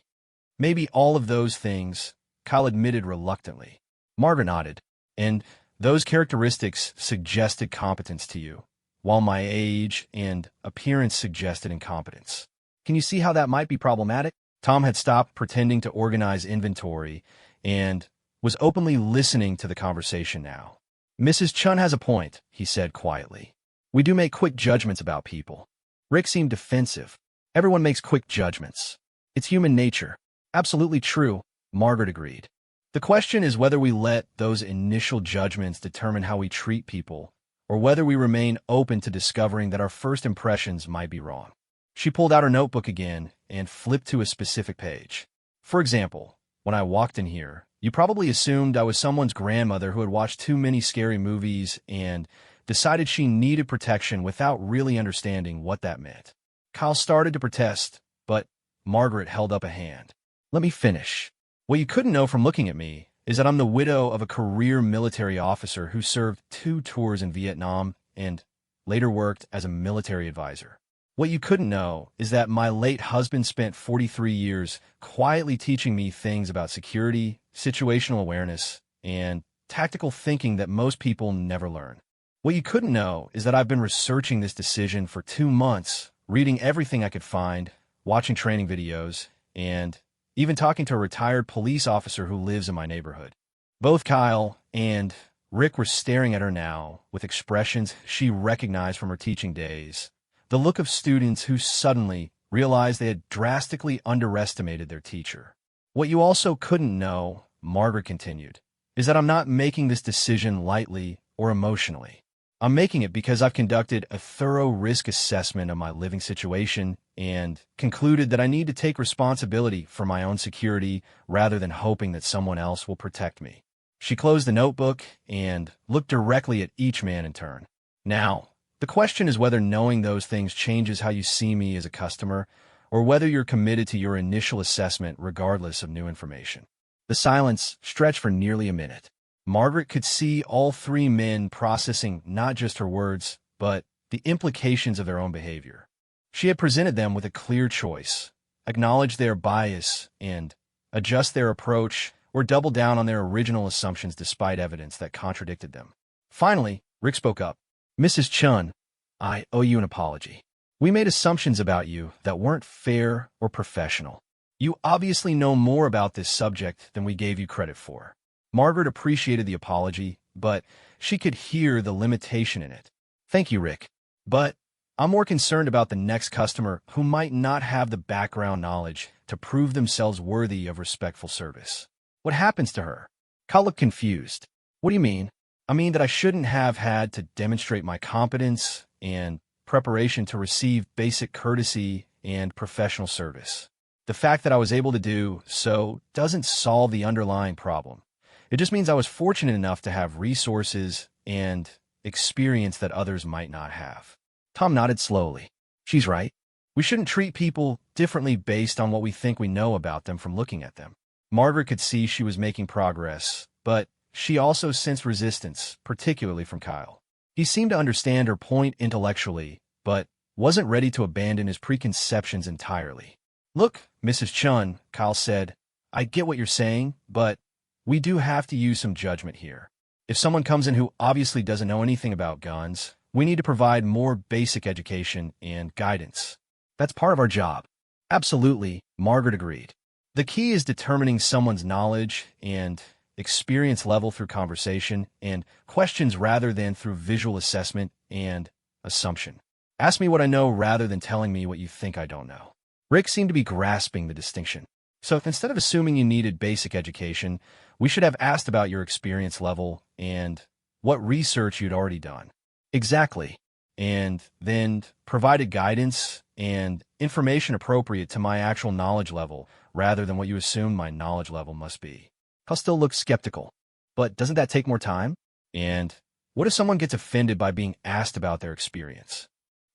Maybe all of those things, Kyle admitted reluctantly. Margaret nodded, and those characteristics suggested competence to you, while my age and appearance suggested incompetence. Can you see how that might be problematic? Tom had stopped pretending to organize inventory and was openly listening to the conversation now. Mrs. Chun has a point, he said quietly. We do make quick judgments about people. Rick seemed defensive. Everyone makes quick judgments. It's human nature. Absolutely true, Margaret agreed. The question is whether we let those initial judgments determine how we treat people, or whether we remain open to discovering that our first impressions might be wrong. She pulled out her notebook again and flipped to a specific page. For example, when I walked in here, you probably assumed I was someone's grandmother who had watched too many scary movies and decided she needed protection without really understanding what that meant. Kyle started to protest, but Margaret held up a hand. Let me finish. What you couldn't know from looking at me is that I'm the widow of a career military officer who served 2 tours in Vietnam and later worked as a military advisor. What you couldn't know is that my late husband spent 43 years quietly teaching me things about security, situational awareness, and tactical thinking that most people never learn. What you couldn't know is that I've been researching this decision for 2 months, reading everything I could find, watching training videos, and even talking to a retired police officer who lives in my neighborhood. Both Kyle and Rick were staring at her now with expressions she recognized from her teaching days. The look of students who suddenly realized they had drastically underestimated their teacher. What you also couldn't know, Margaret continued, is that I'm not making this decision lightly or emotionally. I'm making it because I've conducted a thorough risk assessment of my living situation and concluded that I need to take responsibility for my own security rather than hoping that someone else will protect me. She closed the notebook and looked directly at each man in turn. Now, the question is whether knowing those things changes how you see me as a customer, or whether you're committed to your initial assessment regardless of new information. The silence stretched for nearly a minute. Margaret could see all 3 men processing not just her words, but the implications of their own behavior. She had presented them with a clear choice: acknowledge their bias and adjust their approach, or double down on their original assumptions despite evidence that contradicted them. Finally, Rick spoke up. Mrs. Chun, I owe you an apology. We made assumptions about you that weren't fair or professional. You obviously know more about this subject than we gave you credit for. Margaret appreciated the apology, but she could hear the limitation in it. Thank you, Rick. But I'm more concerned about the next customer who might not have the background knowledge to prove themselves worthy of respectful service. What happens to her? Kyle looked confused. What do you mean? I mean that I shouldn't have had to demonstrate my competence and preparation to receive basic courtesy and professional service. The fact that I was able to do so doesn't solve the underlying problem. It just means I was fortunate enough to have resources and experience that others might not have. Tom nodded slowly. She's right. We shouldn't treat people differently based on what we think we know about them from looking at them. Margaret could see she was making progress, but she also sensed resistance, particularly from Kyle. He seemed to understand her point intellectually, but wasn't ready to abandon his preconceptions entirely. Look, Mrs. Chun, Kyle said, I get what you're saying, but we do have to use some judgment here. If someone comes in who obviously doesn't know anything about guns, we need to provide more basic education and guidance. That's part of our job. Absolutely, Margaret agreed. The key is determining someone's knowledge and experience level through conversation and questions rather than through visual assessment and assumption. Ask me what I know rather than telling me what you think I don't know. Rick seemed to be grasping the distinction. So instead of assuming you needed basic education, we should have asked about your experience level and what research you'd already done. Exactly. And then provided guidance and information appropriate to my actual knowledge level rather than what you assumed my knowledge level must be. I'll still look skeptical. But doesn't that take more time? And what if someone gets offended by being asked about their experience?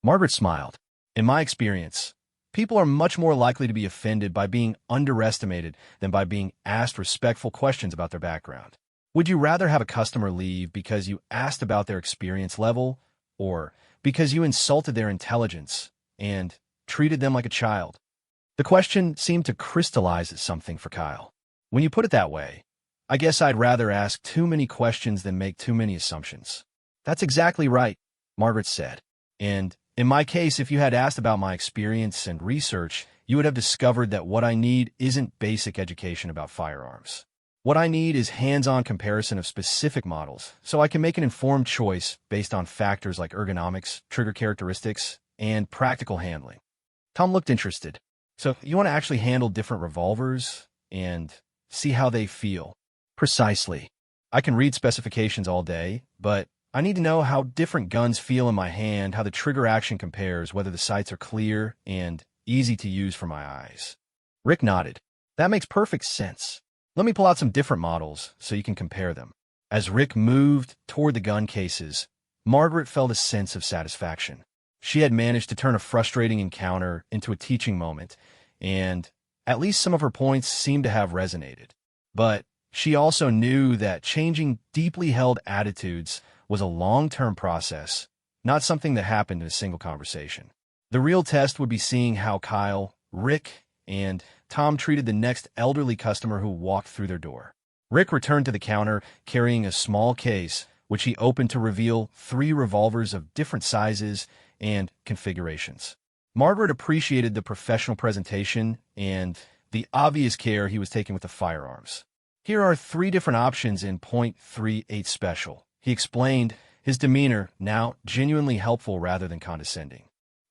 Margaret smiled. In my experience, people are much more likely to be offended by being underestimated than by being asked respectful questions about their background. Would you rather have a customer leave because you asked about their experience level or because you insulted their intelligence and treated them like a child? The question seemed to crystallize something for Kyle. When you put it that way, I guess I'd rather ask too many questions than make too many assumptions. That's exactly right, Margaret said. And In my case, if you had asked about my experience and research, you would have discovered that what I need isn't basic education about firearms. What I need is hands-on comparison of specific models, so I can make an informed choice based on factors like ergonomics, trigger characteristics, and practical handling. Tom looked interested. So you want to actually handle different revolvers and see how they feel? Precisely. I can read specifications all day, but I need to know how different guns feel in my hand, how the trigger action compares, whether the sights are clear and easy to use for my eyes. Rick nodded. That makes perfect sense. Let me pull out some different models so you can compare them. As Rick moved toward the gun cases, Margaret felt a sense of satisfaction. She had managed to turn a frustrating encounter into a teaching moment, and at least some of her points seemed to have resonated. But she also knew that changing deeply held attitudes was a long-term process, not something that happened in a single conversation. The real test would be seeing how Kyle, Rick, and Tom treated the next elderly customer who walked through their door. Rick returned to the counter carrying a small case, which he opened to reveal 3 revolvers of different sizes and configurations. Margaret appreciated the professional presentation and the obvious care he was taking with the firearms. Here are 3 different options in .38 Special, he explained, his demeanor now genuinely helpful rather than condescending.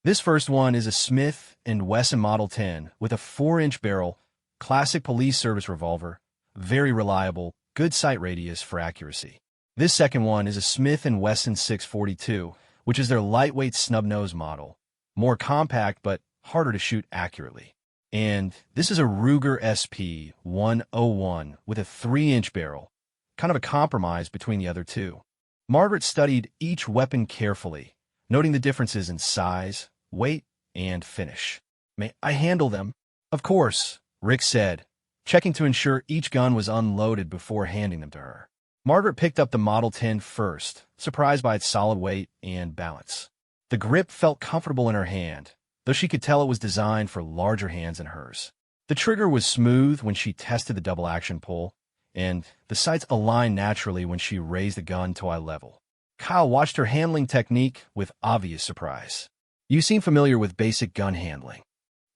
This first one is a Smith & Wesson Model 10 with a 4-inch barrel, classic police service revolver, very reliable, good sight radius for accuracy. This second one is a Smith & Wesson 642, which is their lightweight snub-nose model, more compact but harder to shoot accurately. And this is a Ruger SP 101 with a 3-inch barrel, kind of a compromise between the other two. Margaret studied each weapon carefully, noting the differences in size, weight, and finish. May I handle them? Of course, Rick said, checking to ensure each gun was unloaded before handing them to her. Margaret picked up the Model 10 first, surprised by its solid weight and balance. The grip felt comfortable in her hand, though she could tell it was designed for larger hands than hers. The trigger was smooth when she tested the double-action pull, and the sights aligned naturally when she raised the gun to eye level. Kyle watched her handling technique with obvious surprise. You seem familiar with basic gun handling.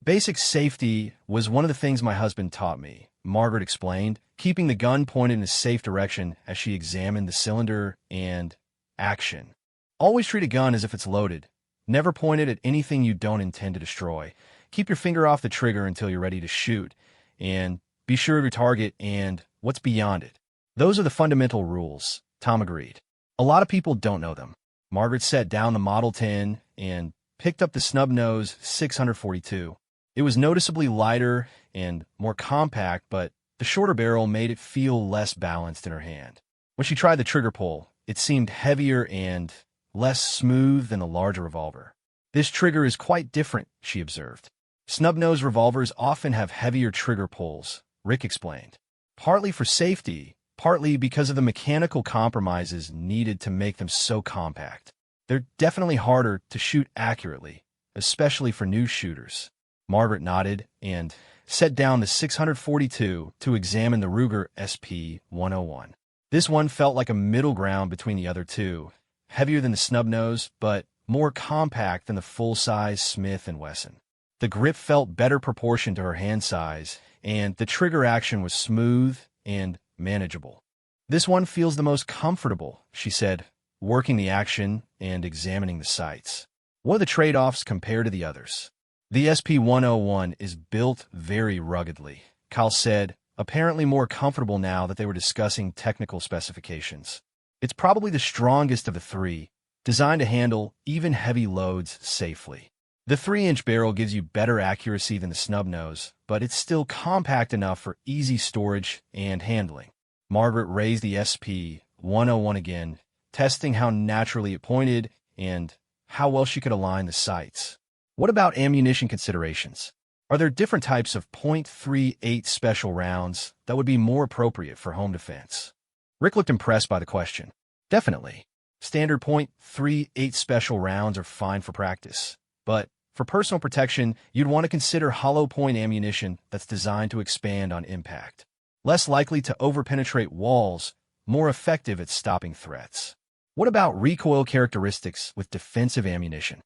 Basic safety was one of the things my husband taught me, Margaret explained, keeping the gun pointed in a safe direction as she examined the cylinder and action. Always treat a gun as if it's loaded. Never point it at anything you don't intend to destroy. Keep your finger off the trigger until you're ready to shoot, and be sure of your target and what's beyond it. Those are the fundamental rules, Tom agreed. A lot of people don't know them. Margaret set down the Model 10 and picked up the snub-nose 642. It was noticeably lighter and more compact, but the shorter barrel made it feel less balanced in her hand. When she tried the trigger pull, it seemed heavier and less smooth than the larger revolver. This trigger is quite different, she observed. Snub-nose revolvers often have heavier trigger pulls, Rick explained. Partly for safety, partly because of the mechanical compromises needed to make them so compact. They're definitely harder to shoot accurately, especially for new shooters. Margaret nodded and set down the 642 to examine the Ruger SP 101. This one felt like a middle ground between the other two, heavier than the snub-nose, but more compact than the full-size Smith & Wesson. The grip felt better proportioned to her hand size, and the trigger action was smooth and manageable. This one feels the most comfortable, she said, working the action and examining the sights. What are the trade-offs compared to the others? The SP-101 is built very ruggedly, Kyle said, apparently more comfortable now that they were discussing technical specifications. It's probably the strongest of the 3, designed to handle even heavy loads safely. The 3-inch barrel gives you better accuracy than the snub-nose, but it's still compact enough for easy storage and handling. Margaret raised the SP-101 again, testing how naturally it pointed and how well she could align the sights. What about ammunition considerations? Are there different types of .38 special rounds that would be more appropriate for home defense? Rick looked impressed by the question. Definitely. Standard .38 special rounds are fine for practice, but for personal protection, you'd want to consider hollow point ammunition that's designed to expand on impact. Less likely to overpenetrate walls, more effective at stopping threats. What about recoil characteristics with defensive ammunition?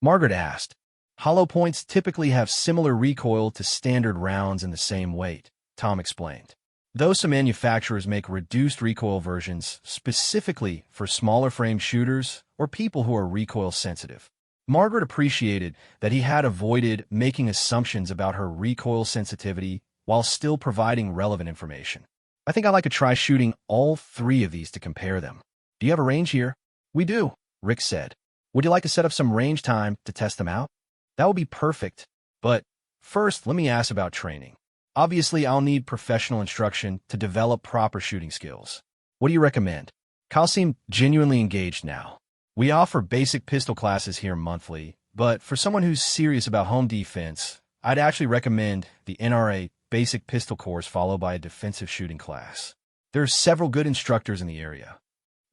Margaret asked. Hollow points typically have similar recoil to standard rounds in the same weight, Tom explained. Though some manufacturers make reduced recoil versions specifically for smaller frame shooters or people who are recoil sensitive. Margaret appreciated that he had avoided making assumptions about her recoil sensitivity while still providing relevant information. I think I'd like to try shooting all three of these to compare them. Do you have a range here? We do, Rick said. Would you like to set up some range time to test them out? That would be perfect. But first, let me ask about training. Obviously, I'll need professional instruction to develop proper shooting skills. What do you recommend? Kyle seemed genuinely engaged now. We offer basic pistol classes here monthly, but for someone who's serious about home defense, I'd actually recommend the NRA Basic Pistol course followed by a defensive shooting class. There are several good instructors in the area.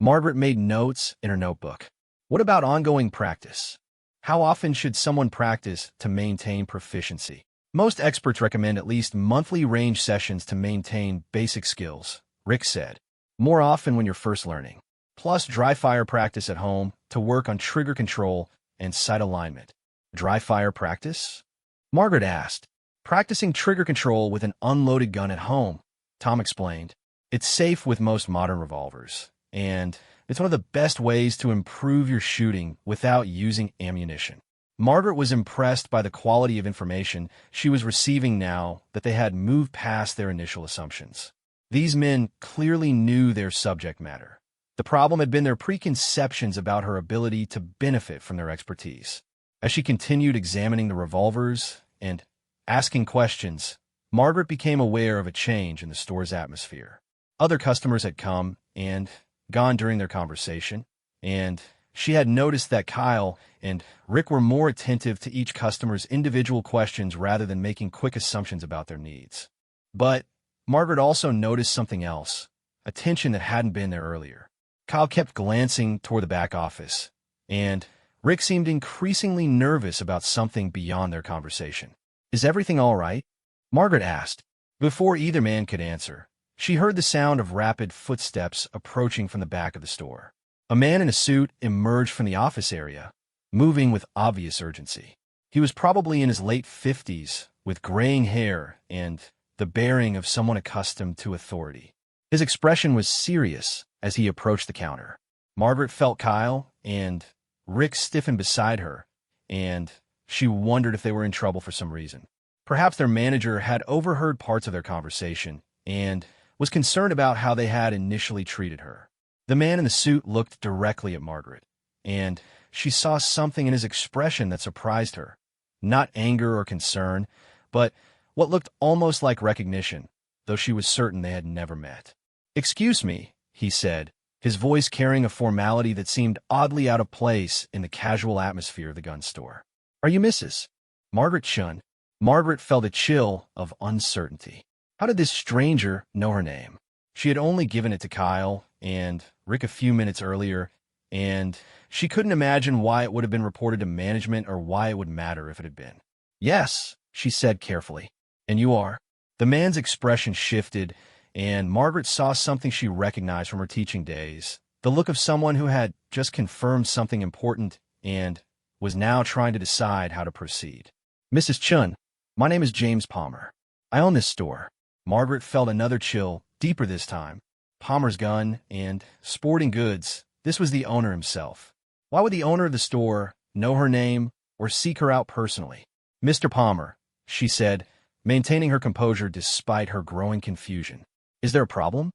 Margaret made notes in her notebook. What about ongoing practice? How often should someone practice to maintain proficiency? Most experts recommend at least monthly range sessions to maintain basic skills, Rick said. More often when you're first learning. Plus dry fire practice at home to work on trigger control and sight alignment. Dry fire practice? Margaret asked. Practicing trigger control with an unloaded gun at home, Tom explained. It's safe with most modern revolvers, and it's one of the best ways to improve your shooting without using ammunition. Margaret was impressed by the quality of information she was receiving now that they had moved past their initial assumptions. These men clearly knew their subject matter. The problem had been their preconceptions about her ability to benefit from their expertise. As she continued examining the revolvers and asking questions, Margaret became aware of a change in the store's atmosphere. Other customers had come and gone during their conversation, and she had noticed that Kyle and Rick were more attentive to each customer's individual questions rather than making quick assumptions about their needs. But Margaret also noticed something else, a tension that hadn't been there earlier. Kyle kept glancing toward the back office, and Rick seemed increasingly nervous about something beyond their conversation. Is everything all right? Margaret asked. Before either man could answer, she heard the sound of rapid footsteps approaching from the back of the store. A man in a suit emerged from the office area, moving with obvious urgency. He was probably in his late 50s, with graying hair and the bearing of someone accustomed to authority. His expression was serious as he approached the counter. Margaret felt Kyle and Rick stiffen beside her, and she wondered if they were in trouble for some reason. Perhaps their manager had overheard parts of their conversation and was concerned about how they had initially treated her. The man in the suit looked directly at Margaret, and she saw something in his expression that surprised her. Not anger or concern, but what looked almost like recognition, though she was certain they had never met. "Excuse me," he said, his voice carrying a formality that seemed oddly out of place in the casual atmosphere of the gun store. "Are you Mrs. Margaret Chun?" Margaret felt a chill of uncertainty. How did this stranger know her name? She had only given it to Kyle and Rick a few minutes earlier, and she couldn't imagine why it would have been reported to management or why it would matter if it had been. "Yes," she said carefully. "And you are?" The man's expression shifted, and Margaret saw something she recognized from her teaching days, the look of someone who had just confirmed something important and was now trying to decide how to proceed. "Mrs. Chun, my name is James Palmer. I own this store." Margaret felt another chill, deeper this time. Palmer's Gun and Sporting Goods, this was the owner himself. Why would the owner of the store know her name or seek her out personally? "Mr. Palmer," she said, maintaining her composure despite her growing confusion. "Is there a problem?"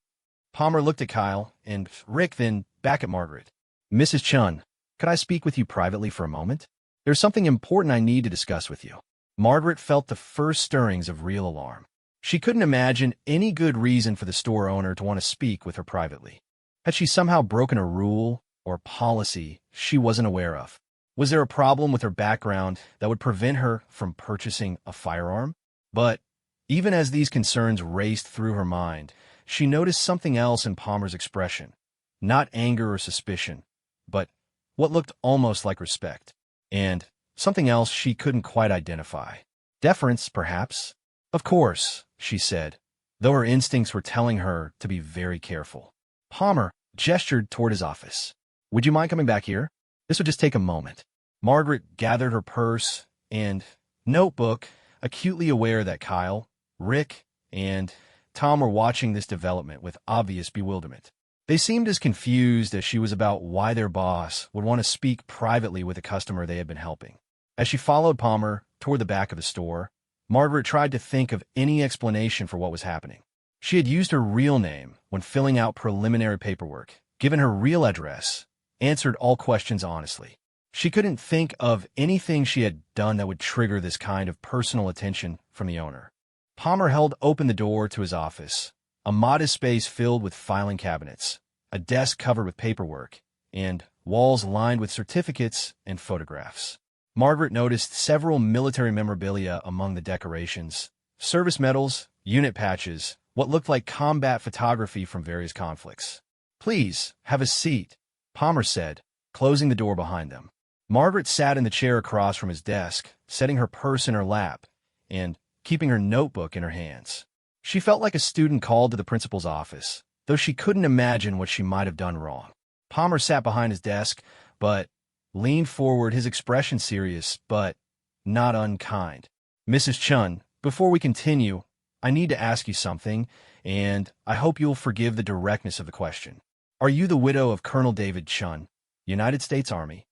Palmer looked at Kyle and Rick, then back at Margaret. "Mrs. Chun, could I speak with you privately for a moment? There's something important I need to discuss with you." Margaret felt the first stirrings of real alarm. She couldn't imagine any good reason for the store owner to want to speak with her privately. Had she somehow broken a rule or policy she wasn't aware of? Was there a problem with her background that would prevent her from purchasing a firearm? But even as these concerns raced through her mind, she noticed something else in Palmer's expression. Not anger or suspicion, but what looked almost like respect. And something else she couldn't quite identify. Deference, perhaps? "Of course," she said, though her instincts were telling her to be very careful. Palmer gestured toward his office. "Would you mind coming back here? This would just take a moment." Margaret gathered her purse and notebook, acutely aware that Kyle, Rick, and Tom were watching this development with obvious bewilderment. They seemed as confused as she was about why their boss would want to speak privately with a customer they had been helping. As she followed Palmer toward the back of the store, Margaret tried to think of any explanation for what was happening. She had used her real name when filling out preliminary paperwork, given her real address, answered all questions honestly. She couldn't think of anything she had done that would trigger this kind of personal attention from the owner. Palmer held open the door to his office, a modest space filled with filing cabinets, a desk covered with paperwork, and walls lined with certificates and photographs. Margaret noticed several military memorabilia among the decorations, service medals, unit patches, what looked like combat photography from various conflicts. "Please, have a seat," Palmer said, closing the door behind them. Margaret sat in the chair across from his desk, setting her purse in her lap and keeping her notebook in her hands. She felt like a student called to the principal's office, though she couldn't imagine what she might have done wrong. Palmer sat behind his desk, but leaned forward, his expression serious, but not unkind. "Mrs. Chun, before we continue, I need to ask you something, and I hope you'll forgive the directness of the question. Are you the widow of Colonel David Chun, United States Army?"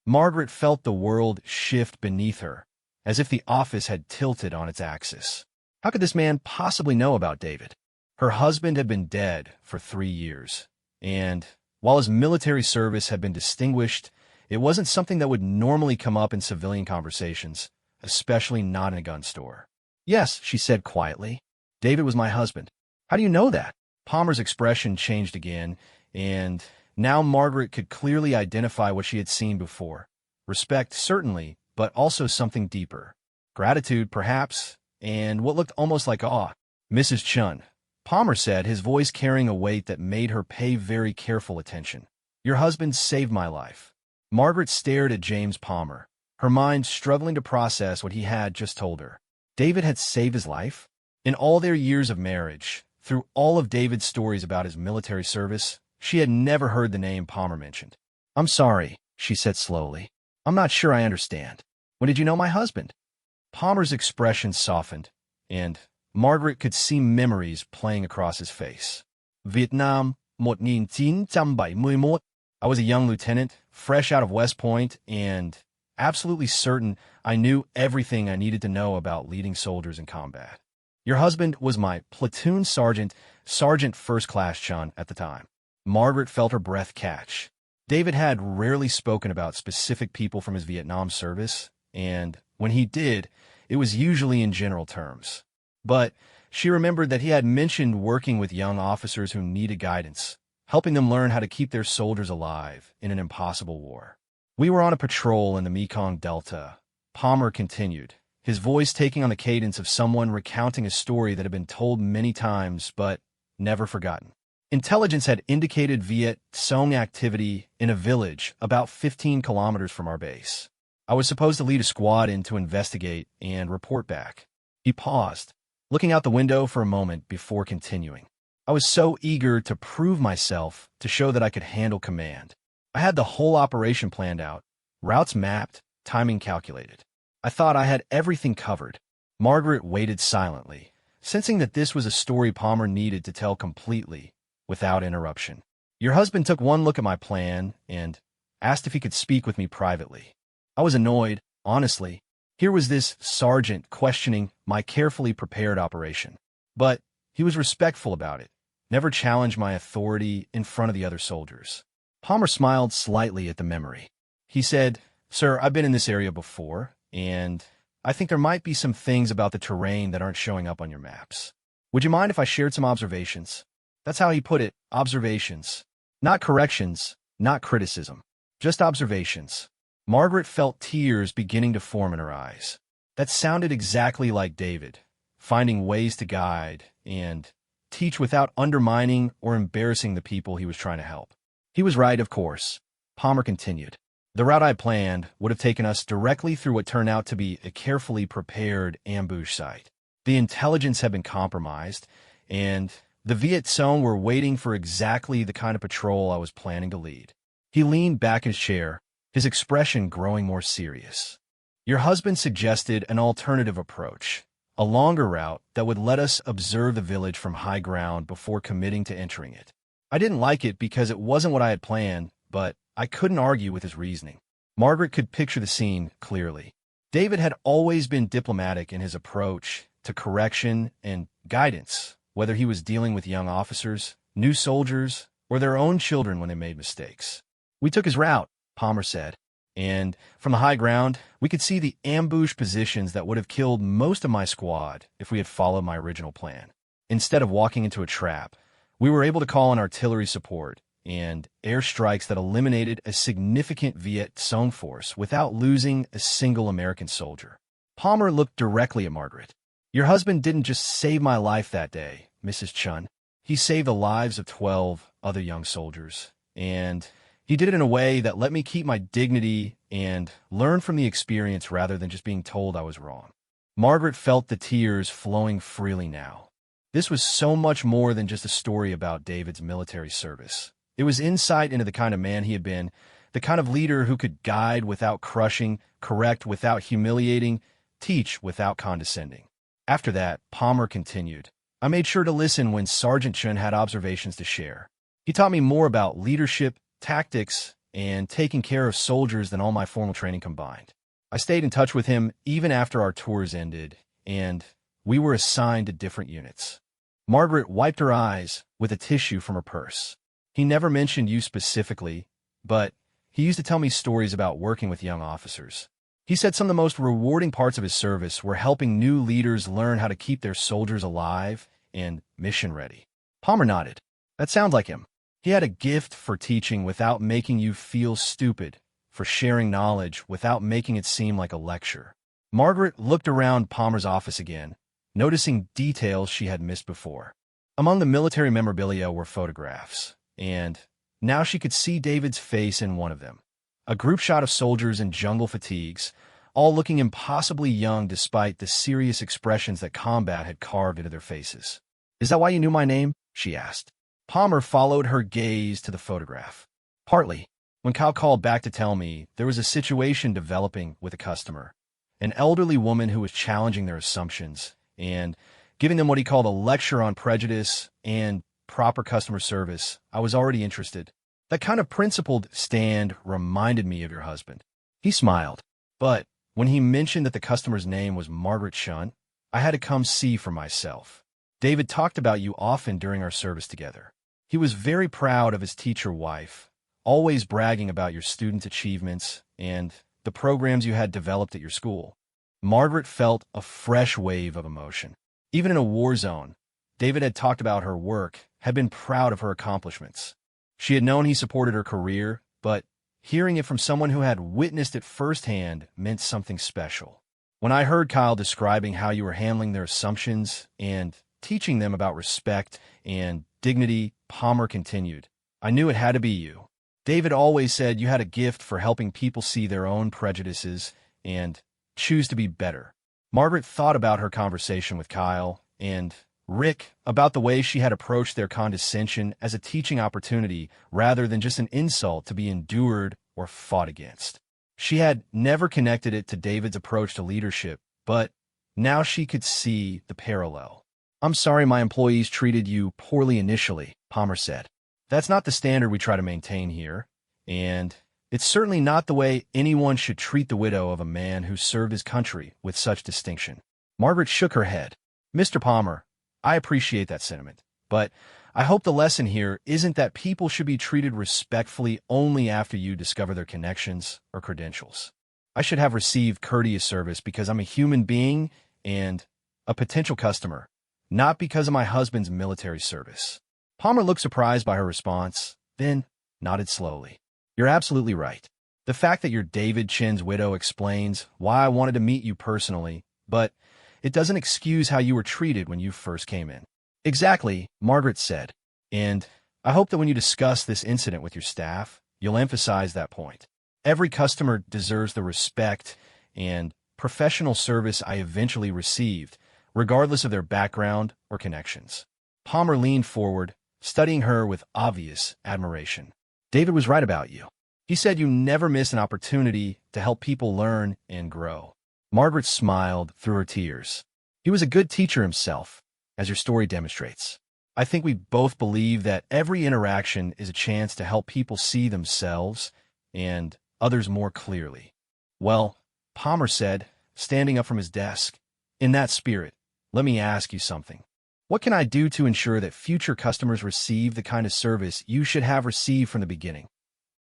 Margaret felt the world shift beneath her, as if the office had tilted on its axis. How could this man possibly know about David? Her husband had been dead for 3 years, and while his military service had been distinguished, it wasn't something that would normally come up in civilian conversations, especially not in a gun store. "Yes," she said quietly. "David was my husband." "How do you know that?" Palmer's expression changed again, and now Margaret could clearly identify what she had seen before. Respect, certainly, but also something deeper. Gratitude, perhaps, and what looked almost like awe. "Mrs. Chun," Palmer said, his voice carrying a weight that made her pay very careful attention. "Your husband saved my life." Margaret stared at James Palmer, her mind struggling to process what he had just told her. David had saved his life? In all their years of marriage, through all of David's stories about his military service, she had never heard the name Palmer mentioned. "I'm sorry," she said slowly. "I'm not sure I understand. When did you know my husband?" Palmer's expression softened, and Margaret could see memories playing across his face. "Vietnam, 1971. I was a young lieutenant, fresh out of West Point, and absolutely certain I knew everything I needed to know about leading soldiers in combat. Your husband was my platoon sergeant, Sergeant First Class Chun at the time." Margaret felt her breath catch. David had rarely spoken about specific people from his Vietnam service, and when he did, it was usually in general terms. But she remembered that he had mentioned working with young officers who needed guidance, helping them learn how to keep their soldiers alive in an impossible war. "We were on a patrol in the Mekong Delta," Palmer continued, his voice taking on the cadence of someone recounting a story that had been told many times but never forgotten. "Intelligence had indicated Viet Cong activity in a village about 15 kilometers from our base. I was supposed to lead a squad in to investigate and report back." He paused, looking out the window for a moment before continuing. "I was so eager to prove myself to show that I could handle command. I had the whole operation planned out, routes mapped, timing calculated. I thought I had everything covered." Margaret waited silently, sensing that this was a story Palmer needed to tell completely, without interruption. "Your husband took one look at my plan and asked if he could speak with me privately. I was annoyed, honestly. Here was this sergeant questioning my carefully prepared operation. But he was respectful about it, never challenged my authority in front of the other soldiers." Palmer smiled slightly at the memory. He said, "Sir, I've been in this area before, and I think there might be some things about the terrain that aren't showing up on your maps. Would you mind if I shared some observations?" That's how he put it, observations. Not corrections, not criticism. Just observations. Margaret felt tears beginning to form in her eyes. That sounded exactly like David, finding ways to guide and teach without undermining or embarrassing the people he was trying to help. "He was right, of course," Palmer continued. "The route I planned would have taken us directly through what turned out to be a carefully prepared ambush site. The intelligence had been compromised, and the Viet Cong were waiting for exactly the kind of patrol I was planning to lead." He leaned back in his chair, his expression growing more serious. Your husband suggested an alternative approach, a longer route that would let us observe the village from high ground before committing to entering it. I didn't like it because it wasn't what I had planned, but I couldn't argue with his reasoning. Margaret could picture the scene clearly. David had always been diplomatic in his approach to correction and guidance, whether he was dealing with young officers, new soldiers, or their own children when they made mistakes. We took his route, Palmer said, and from the high ground, we could see the ambush positions that would have killed most of my squad if we had followed my original plan. Instead of walking into a trap, we were able to call in artillery support and airstrikes that eliminated a significant Viet Cong force without losing a single American soldier. Palmer looked directly at Margaret. Your husband didn't just save my life that day, Mrs. Chun. He saved the lives of 12 other young soldiers, and he did it in a way that let me keep my dignity and learn from the experience rather than just being told I was wrong. Margaret felt the tears flowing freely now. This was so much more than just a story about David's military service. It was insight into the kind of man he had been, the kind of leader who could guide without crushing, correct without humiliating, teach without condescending. After that, Palmer continued. I made sure to listen when Sergeant Chun had observations to share. He taught me more about leadership, tactics, and taking care of soldiers than all my formal training combined. I stayed in touch with him even after our tours ended, and we were assigned to different units. Margaret wiped her eyes with a tissue from her purse. He never mentioned you specifically, but he used to tell me stories about working with young officers. He said some of the most rewarding parts of his service were helping new leaders learn how to keep their soldiers alive and mission-ready. Palmer nodded. That sounds like him. He had a gift for teaching without making you feel stupid, for sharing knowledge without making it seem like a lecture. Margaret looked around Palmer's office again, noticing details she had missed before. Among the military memorabilia were photographs, and now she could see David's face in one of them. A group shot of soldiers in jungle fatigues, all looking impossibly young despite the serious expressions that combat had carved into their faces. Is that why you knew my name? She asked. Palmer followed her gaze to the photograph. Partly. When Kyle called back to tell me there was a situation developing with a customer, an elderly woman who was challenging their assumptions and giving them what he called a lecture on prejudice and proper customer service, I was already interested. That kind of principled stand reminded me of your husband. He smiled, but when he mentioned that the customer's name was Margaret Chun, I had to come see for myself. David talked about you often during our service together. He was very proud of his teacher wife, always bragging about your student achievements and the programs you had developed at your school. Margaret felt a fresh wave of emotion. Even in a war zone, David had talked about her work, had been proud of her accomplishments. She had known he supported her career, but hearing it from someone who had witnessed it firsthand meant something special. When I heard Kyle describing how you were handling their assumptions and teaching them about respect and dignity, Palmer continued, I knew it had to be you. David always said you had a gift for helping people see their own prejudices and choose to be better. Margaret thought about her conversation with Kyle and Rick about the way she had approached their condescension as a teaching opportunity rather than just an insult to be endured or fought against. She had never connected it to David's approach to leadership, but now she could see the parallel. I'm sorry my employees treated you poorly initially, Palmer said. That's not the standard we try to maintain here, and it's certainly not the way anyone should treat the widow of a man who served his country with such distinction. Margaret shook her head. Mr. Palmer, I appreciate that sentiment, but I hope the lesson here isn't that people should be treated respectfully only after you discover their connections or credentials. I should have received courteous service because I'm a human being and a potential customer, not because of my husband's military service. Palmer looked surprised by her response, then nodded slowly. You're absolutely right. The fact that you're David Chin's widow explains why I wanted to meet you personally, but it doesn't excuse how you were treated when you first came in. Exactly, Margaret said, and I hope that when you discuss this incident with your staff, you'll emphasize that point. Every customer deserves the respect and professional service I eventually received, regardless of their background or connections. Palmer leaned forward, studying her with obvious admiration. David was right about you. He said you never miss an opportunity to help people learn and grow. Margaret smiled through her tears. He was a good teacher himself, as your story demonstrates. I think we both believe that every interaction is a chance to help people see themselves and others more clearly. Well, Palmer said, standing up from his desk, in that spirit, let me ask you something. What can I do to ensure that future customers receive the kind of service you should have received from the beginning?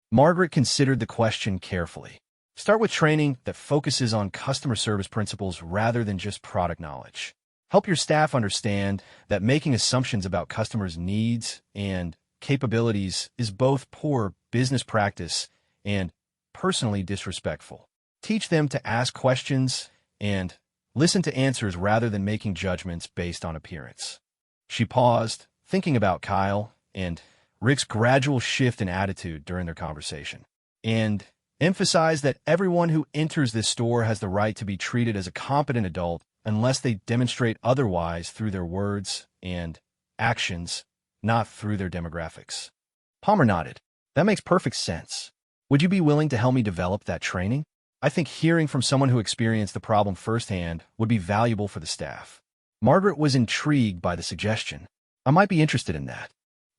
Margaret considered the question carefully. Start with training that focuses on customer service principles rather than just product knowledge. Help your staff understand that making assumptions about customers' needs and capabilities is both poor business practice and personally disrespectful. Teach them to ask questions and listen to answers rather than making judgments based on appearance. She paused, thinking about Kyle and Rick's gradual shift in attitude during their conversation, and emphasized that everyone who enters this store has the right to be treated as a competent adult unless they demonstrate otherwise through their words and actions, not through their demographics. Palmer nodded. That makes perfect sense. Would you be willing to help me develop that training? I think hearing from someone who experienced the problem firsthand would be valuable for the staff. Margaret was intrigued by the suggestion. I might be interested in that,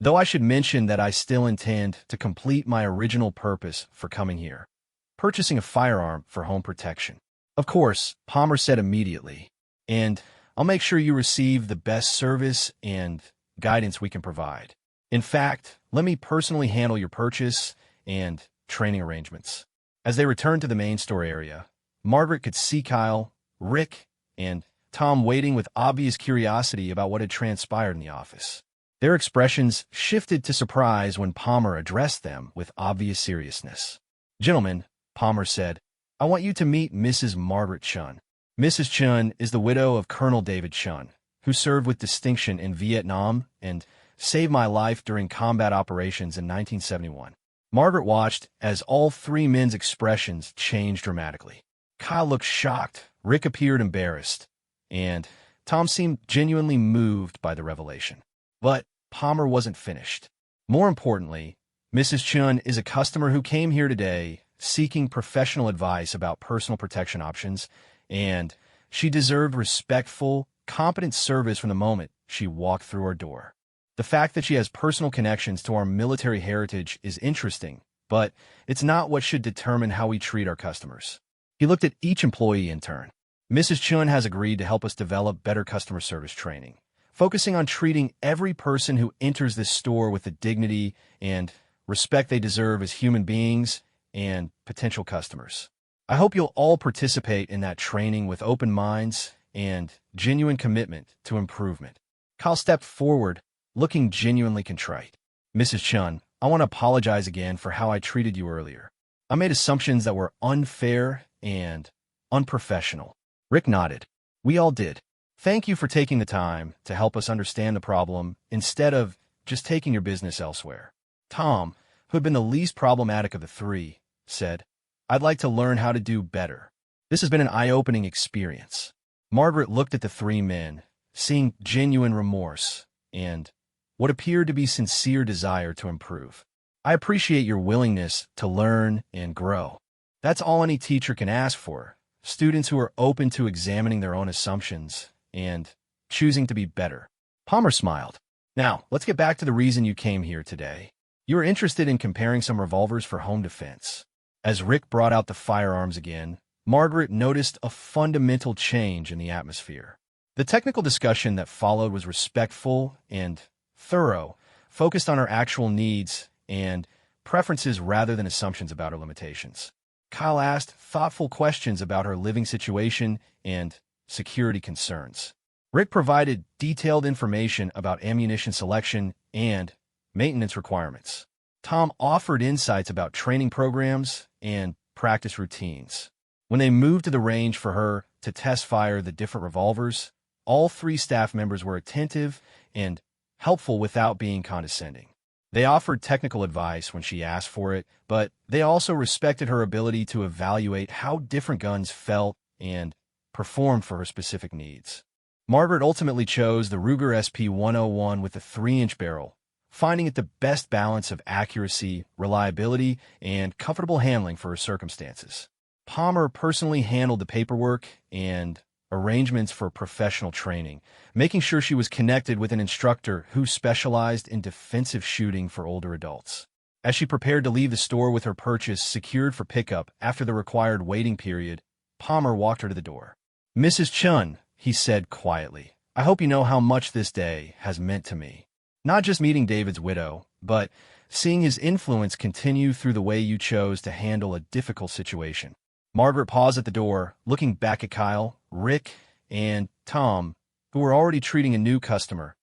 though I should mention that I still intend to complete my original purpose for coming here, purchasing a firearm for home protection. Of course, Palmer said immediately, and I'll make sure you receive the best service and guidance we can provide. In fact, let me personally handle your purchase and training arrangements. As they returned to the main store area, Margaret could see Kyle, Rick, and Tom waiting with obvious curiosity about what had transpired in the office. Their expressions shifted to surprise when Palmer addressed them with obvious seriousness. Gentlemen, Palmer said, I want you to meet Mrs. Margaret Chun. Mrs. Chun is the widow of Colonel David Chun, who served with distinction in Vietnam and saved my life during combat operations in 1971. Margaret watched as all three men's expressions changed dramatically. Kyle looked shocked, Rick appeared embarrassed, and Tom seemed genuinely moved by the revelation. But Palmer wasn't finished. More importantly, Mrs. Chun is a customer who came here today seeking professional advice about personal protection options, and she deserved respectful, competent service from the moment she walked through our door. The fact that she has personal connections to our military heritage is interesting, but it's not what should determine how we treat our customers. He looked at each employee in turn. Mrs. Chun has agreed to help us develop better customer service training, focusing on treating every person who enters this store with the dignity and respect they deserve as human beings and potential customers. I hope you'll all participate in that training with open minds and genuine commitment to improvement. Kyle stepped forward, looking genuinely contrite. Mrs. Chun, I want to apologize again for how I treated you earlier. I made assumptions that were unfair and unprofessional. Rick nodded. We all did. Thank you for taking the time to help us understand the problem instead of just taking your business elsewhere. Tom, who had been the least problematic of the three, said, I'd like to learn how to do better. This has been an eye-opening experience. Margaret looked at the three men, seeing genuine remorse and what appeared to be sincere desire to improve. I appreciate your willingness to learn and grow. That's all any teacher can ask for, students who are open to examining their own assumptions and choosing to be better. Palmer smiled. Now, let's get back to the reason you came here today. You were interested in comparing some revolvers for home defense. As Rick brought out the firearms again, Margaret noticed a fundamental change in the atmosphere. The technical discussion that followed was respectful and thorough, focused on her actual needs and preferences rather than assumptions about her limitations. Kyle asked thoughtful questions about her living situation and security concerns. Rick provided detailed information about ammunition selection and maintenance requirements. Tom offered insights about training programs and practice routines. When they moved to the range for her to test fire the different revolvers, all three staff members were attentive and helpful without being condescending. They offered technical advice when she asked for it, but they also respected her ability to evaluate how different guns felt and performed for her specific needs. Margaret ultimately chose the Ruger SP-101 with the 3-inch barrel, finding it the best balance of accuracy, reliability, and comfortable handling for her circumstances. Palmer personally handled the paperwork and arrangements for professional training, making sure she was connected with an instructor who specialized in defensive shooting for older adults. As she prepared to leave the store with her purchase secured for pickup after the required waiting period, Palmer walked her to the door. "Mrs. Chun," he said quietly, "I hope you know how much this day has meant to me. Not just meeting David's widow, but seeing his influence continue through the way you chose to handle a difficult situation." Margaret paused at the door, looking back at Kyle, Rick, and Tom, who were already treating a new customer,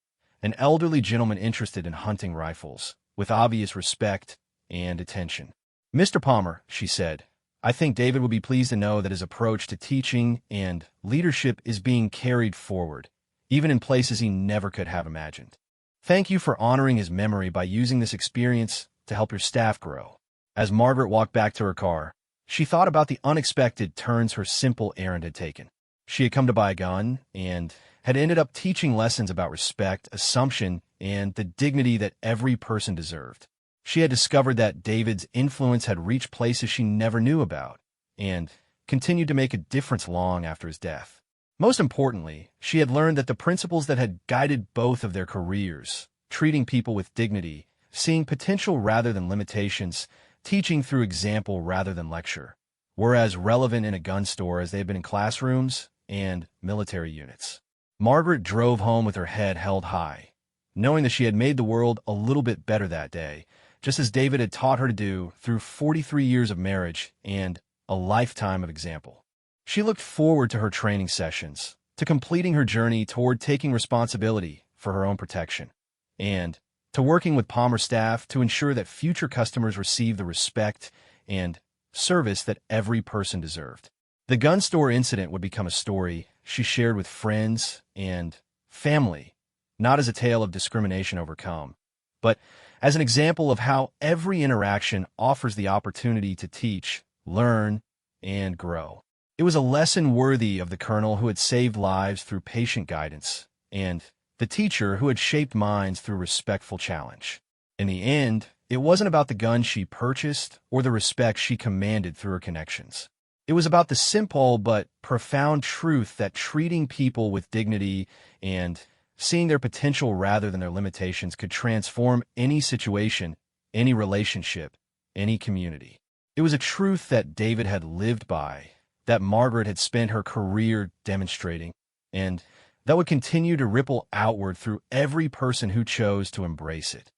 an elderly gentleman interested in hunting rifles, with obvious respect and attention. "Mr. Palmer," she said, "I think David would be pleased to know that his approach to teaching and leadership is being carried forward, even in places he never could have imagined. Thank you for honoring his memory by using this experience to help your staff grow." As Margaret walked back to her car, she thought about the unexpected turns her simple errand had taken. She had come to buy a gun and had ended up teaching lessons about respect, assumption, and the dignity that every person deserved. She had discovered that David's influence had reached places she never knew about and continued to make a difference long after his death. Most importantly, she had learned that the principles that had guided both of their careers, treating people with dignity, seeing potential rather than limitations, teaching through example rather than lecture, were as relevant in a gun store as they had been in classrooms and military units. Margaret drove home with her head held high, knowing that she had made the world a little bit better that day, just as David had taught her to do through 43 years of marriage and a lifetime of example. She looked forward to her training sessions, to completing her journey toward taking responsibility for her own protection, and to working with Palmer staff to ensure that future customers receive the respect and service that every person deserved. The gun store incident would become a story she shared with friends and family, not as a tale of discrimination overcome, but as an example of how every interaction offers the opportunity to teach, learn, and grow. It was a lesson worthy of the colonel who had saved lives through patient guidance, and the teacher who had shaped minds through respectful challenge. In the end, it wasn't about the gun she purchased or the respect she commanded through her connections. It was about the simple but profound truth that treating people with dignity and seeing their potential rather than their limitations could transform any situation, any relationship, any community. It was a truth that David had lived by, that Margaret had spent her career demonstrating, and that would continue to ripple outward through every person who chose to embrace it.